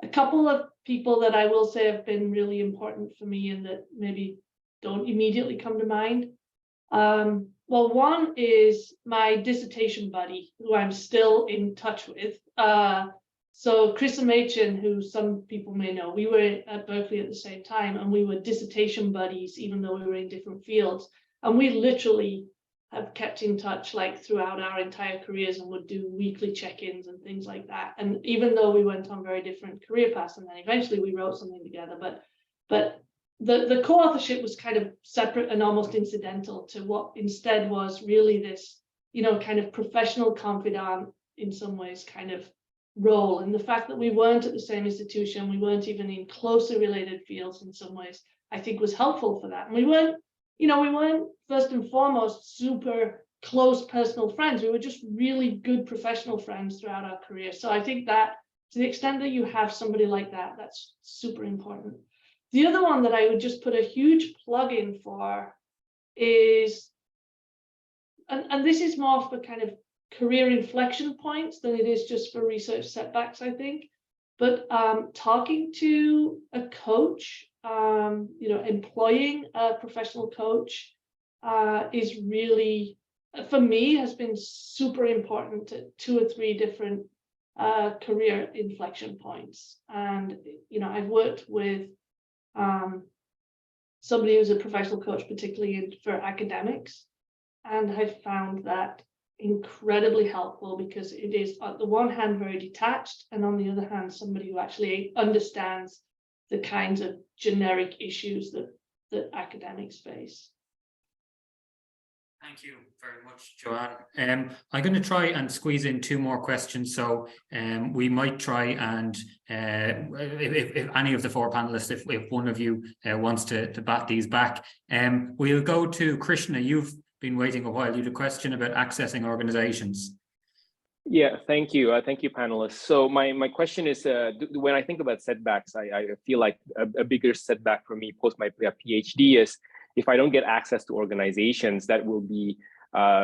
A couple of people that I will say have been really important for me and that maybe don't immediately come to mind. Well, one is my dissertation buddy, who I'm still in touch with. So Chris and Chen, who some people may know, we were at Berkeley at the same time, and we were dissertation buddies, even though we were in different fields. And we literally have kept in touch like throughout our entire careers, and would do weekly check-ins and things like that. And even though we went on very different career paths, and then eventually we wrote something together, but the co-authorship was kind of separate and almost incidental to what instead was really this, you know, kind of professional confidant in some ways kind of role. And the fact that we weren't at the same institution, we weren't even in closely related fields in some ways, I think was helpful for that. And we weren't you know, we weren't first and foremost super close personal friends. We were just really good professional friends throughout our career. So I think that to the extent that you have somebody like that, that's super important. The other one that I would just put a huge plug in for is, and this is more for kind of career inflection points than it is just for research setbacks, I think. But talking to a coach, you know, employing a professional coach is really, for me, has been super important at 2 or 3 different career inflection points. And, you know, I've worked with somebody who's a professional coach, particularly for academics, and I've found that incredibly helpful because it is, on the one hand, very detached, and on the other hand, somebody who actually understands the kinds of generic issues that academics face. Thank you very much, Joanne. I'm going to try and squeeze in 2 more questions. So we might try and, if any of the 4 panelists, if one of you wants to bat these back, we'll go to Krishna. You've been waiting a while. You had a question about accessing organizations. Yeah, thank you. Thank you, panelists. So my question is, when I think about setbacks, I feel like a bigger setback for me post my PhD is if I don't get access to organizations, that will be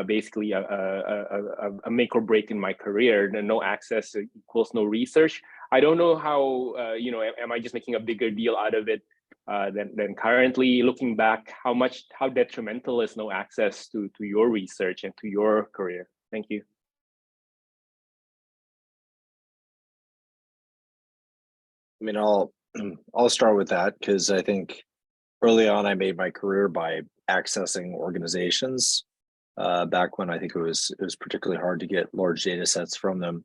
basically a make or break in my career. No access equals no research. I don't know how, you know, am I just making a bigger deal out of it than currently? Looking back, how detrimental is no access to your research and to your career? Thank you. I mean, I'll start with that because I think early on I made my career by accessing organizations back when I think it was particularly hard to get large data sets from them.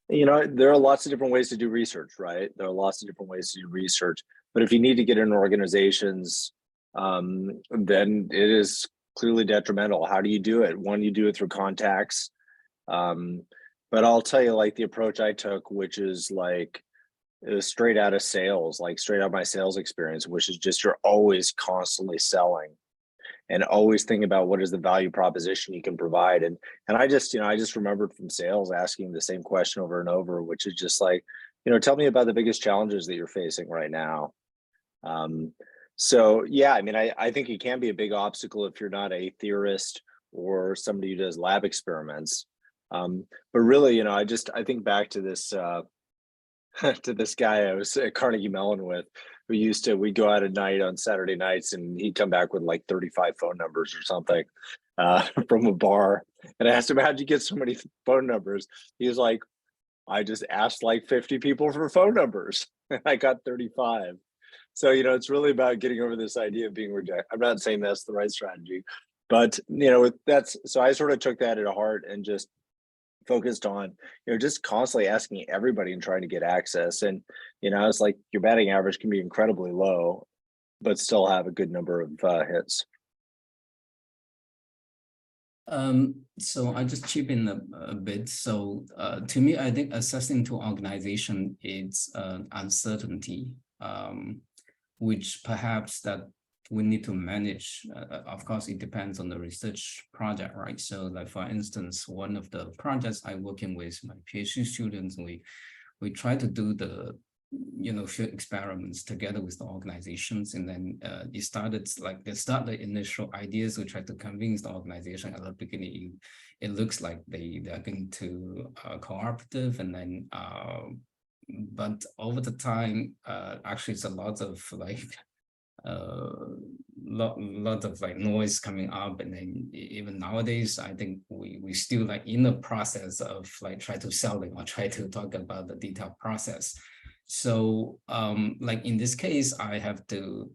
You know, there are lots of different ways to do research, right? There are lots of different ways to do research, but if you need to get in organizations, then it is clearly detrimental. How do you do it? One, you do it through contacts. But I'll tell you, like, the approach I took, which is like, it was straight out of sales, like straight out of my sales experience, which is just, you're always constantly selling and always thinking about what is the value proposition you can provide. And I just, you know, I just remembered from sales asking the same question over and over, which is just like, you know, tell me about the biggest challenges that you're facing right now. So yeah, I mean, I think it can be a big obstacle if you're not a theorist or somebody who does lab experiments. But really, you know, I think back to this to this guy I was at Carnegie Mellon with, who we'd go out at night on Saturday nights and he'd come back with like 35 phone numbers or something from a bar. And I asked him, how'd you get so many phone numbers? He was like, I just asked like 50 people for phone numbers and I got 35. So, you know, it's really about getting over this idea of being rejected. I'm not saying that's the right strategy, but, you know, so I sort of took that at heart and just focused on, you know, just constantly asking everybody and trying to get access. And, you know, it's like your batting average can be incredibly low, but still have a good number of hits. So I just chip in a bit. So to me, I think accessing to organization is uncertainty, which perhaps that we need to manage. Of course, it depends on the research project, right? So like, for instance, one of the projects I'm working with my PhD students, we try to do the, you know, field experiments together with the organizations. And then it started like, they start the initial ideas. We try to convince the organization at the beginning. It looks like they are going to cooperative, and then, but over the time, actually it's a lot of like, lot of like noise coming up. And then even nowadays, I think we still like in the process of like try to sell it or try to talk about the detailed process. So like in this case, I have to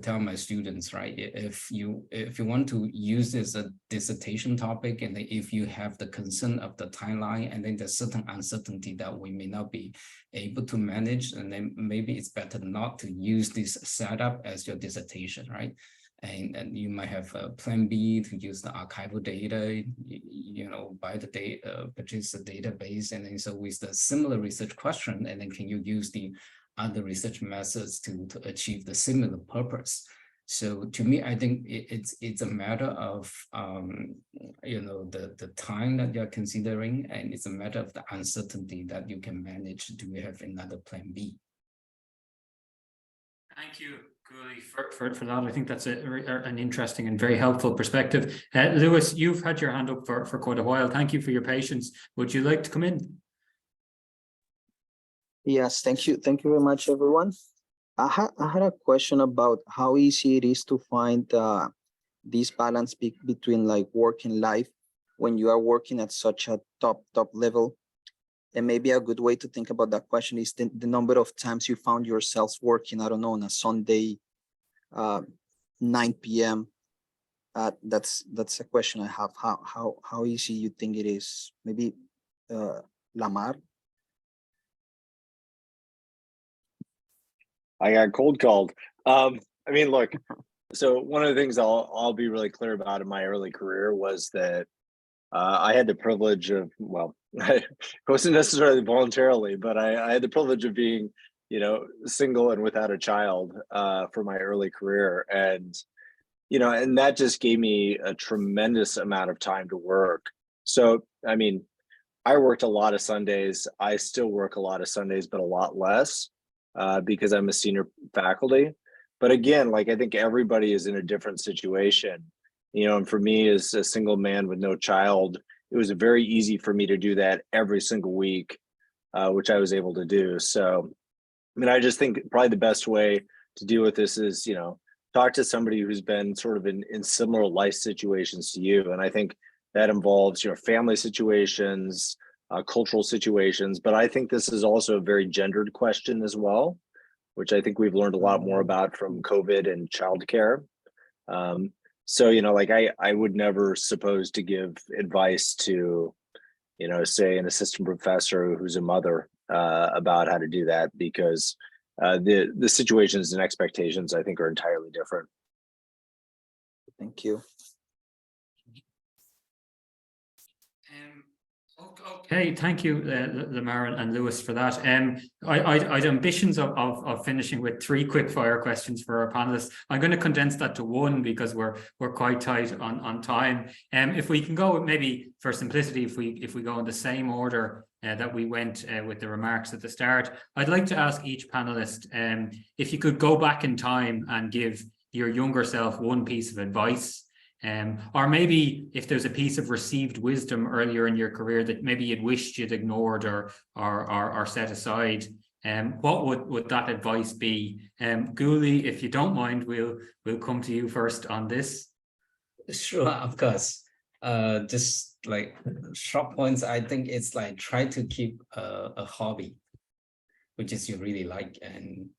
tell my students, right, if you want to use this as a dissertation topic, and if you have the concern of the timeline, and then there's certain uncertainty that we may not be able to manage, and then maybe it's better not to use this setup as your dissertation, right? And you might have a plan B to use the archival data, you know, buy the data, purchase the database, and then so with the similar research question, and then can you use the other research methods to achieve the similar purpose? So to me, I think it's a matter of the time that you're considering, and it's a matter of the uncertainty that you can manage. Do we have another plan B? Thank you, Guoli, for that. I think that's an interesting and very helpful perspective. Lewis, you've had your hand up for quite a while. Thank you for your patience. Would you like to come in? Yes, thank you. Thank you very much, everyone. I had a question about how easy it is to find this balance between like work and life when you are working at such a top level. And maybe a good way to think about that question is the number of times you found yourselves working, I don't know, on a Sunday, 9 p.m. That's a question I have. How easy you think it is? Maybe Lamar? I got cold called. I mean, look, so one of the things I'll be really clear about in my early career was that I had the privilege of, well, it wasn't necessarily voluntarily, but I had the privilege of being, single and without a child for my early career. And, and that just gave me a tremendous amount of time to work. So, I mean, I worked a lot of Sundays. I still work a lot of Sundays, but a lot less because I'm a senior faculty. But again, like I think everybody is in a different situation. And for me as a single man with no child, it was very easy for me to do that every single week, which I was able to do. So, I mean, I just think probably the best way to deal with this is, talk to somebody who's been sort of in similar life situations to you. And I think that involves, family situations, cultural situations. But I think this is also a very gendered question as well, which I think we've learned a lot more about from COVID and childcare. So, like I would never suppose to give advice to, say an assistant professor who's a mother about how to do that, because the situations and expectations, I think, are entirely different. Thank you. Okay, thank you, Lamar and Lewis, for that. I'd ambitions of finishing with 3 quick fire questions for our panelists. I'm going to condense that to 1 because we're quite tight on time. If we can go, maybe for simplicity, if we go in the same order that we went with the remarks at the start, I'd like to ask each panelist if you could go back in time and give your younger self 1 piece of advice. Or maybe if there's a piece of received wisdom earlier in your career that maybe you'd wished you'd ignored or set aside, what would that advice be? Guoli, if you don't mind, we'll come to you first on this. Sure, of course. Just like short points, I think it's like try to keep a hobby, which is you really like, and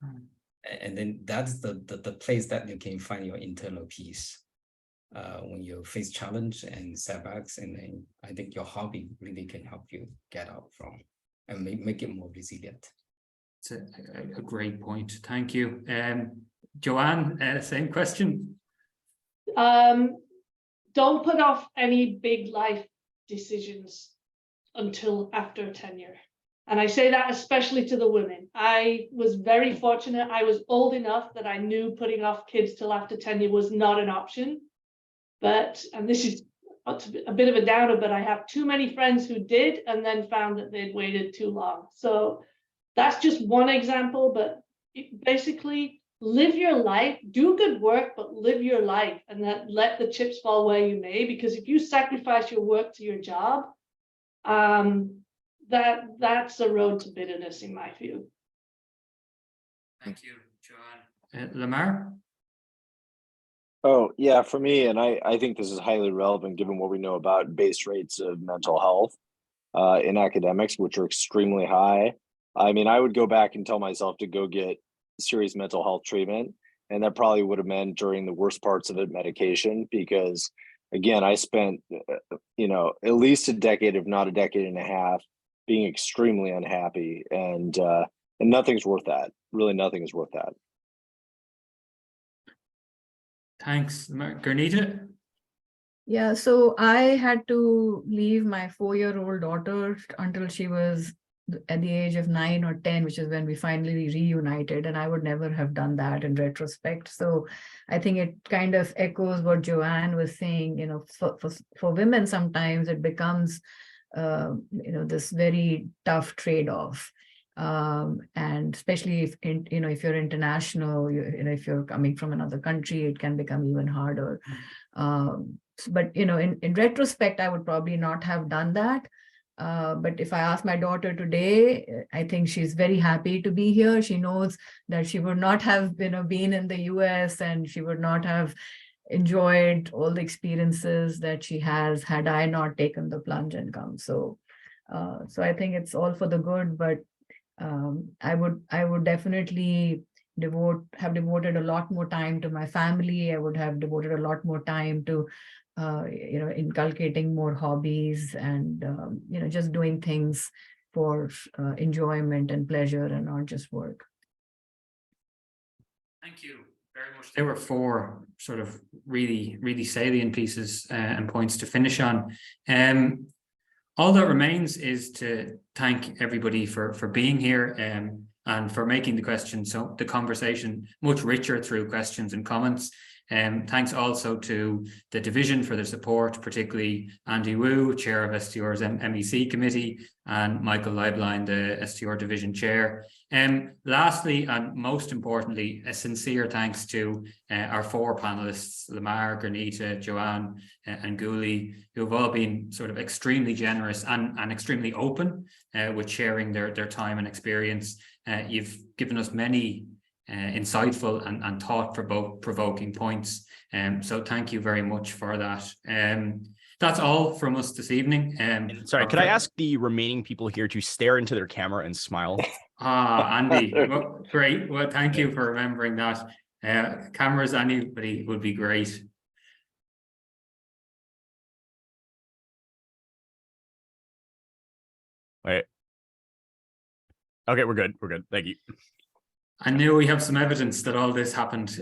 then that's the place that you can find your internal peace. When you face challenge and setbacks, and then I think your hobby really can help you get out from and make it more resilient. It's a great point. Thank you. Joanne, same question. Don't put off any big life decisions until after tenure. And I say that especially to the women. I was very fortunate. I was old enough that I knew putting off kids till after tenure was not an option. But, and this is a bit of a downer, but I have too many friends who did and then found that they'd waited too long. So that's just one example, but basically live your life, do good work, but live your life, and that let the chips fall where you may, because if you sacrifice your work to your job, that's the road to bitterness in my view. Thank you, Joanne. Lamar? Oh, yeah, for me, and I think this is highly relevant given what we know about base rates of mental health in academics, which are extremely high. I mean, I would go back and tell myself to go get serious mental health treatment, and that probably would have meant during the worst parts of it, medication, because again, I spent, at least a decade, if not a decade and a half, being extremely unhappy, and nothing's worth that. Really, nothing is worth that. Thanks, Gurneeta. Yeah, so I had to leave my 4-year-old daughter until she was at the age of 9 or 10, which is when we finally reunited, and I would never have done that in retrospect. So I think it kind of echoes what Joanne was saying. You know, for women, sometimes it becomes you know, this very tough trade-off. And especially if if you're international, if you're coming from another country, it can become even harder. But in retrospect, I would probably not have done that. But if I ask my daughter today, I think she's very happy to be here. She knows that she would not have been in the US, and she would not have enjoyed all the experiences that she has had I not taken the plunge and come. So I think it's all for the good, but I would definitely have devoted a lot more time to my family. I would have devoted a lot more time to inculcating more hobbies and just doing things for enjoyment and pleasure and not just work. Thank you very much. There were 4 sort of really salient pieces and points to finish on. All that remains is to thank everybody for being here and for making the conversation much richer through questions and comments. Thanks also to the division for their support, particularly Andy Wu, Chair of STR's MEC Committee, and Michael Leiblein, the STR Division Chair. Lastly, and most importantly, a sincere thanks to our 4 panelists, Lamar, Gurneeta, Joanne, and Guoli, who have all been sort of extremely generous and extremely open with sharing their time and experience. You've given us many insightful and thought-provoking points. So thank you very much for that. That's all from us this evening. Sorry, could I ask the remaining people here to stare into their camera and smile? Andy, well, great. Well, thank you for remembering that. Cameras, anybody would be great. Wait. Okay, we're good. We're good. Thank you. I knew we have some evidence that all this happened.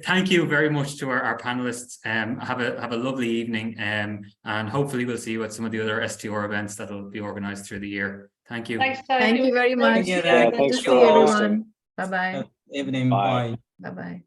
Thank you very much to our panelists. Have a lovely evening, and hopefully we'll see you at some of the other STR events that will be organized through the year. Thank you. Thank you very much. Yeah, Good thanks to for see hosting. everyone. Bye-bye. Evening. Bye. Bye. Bye-bye.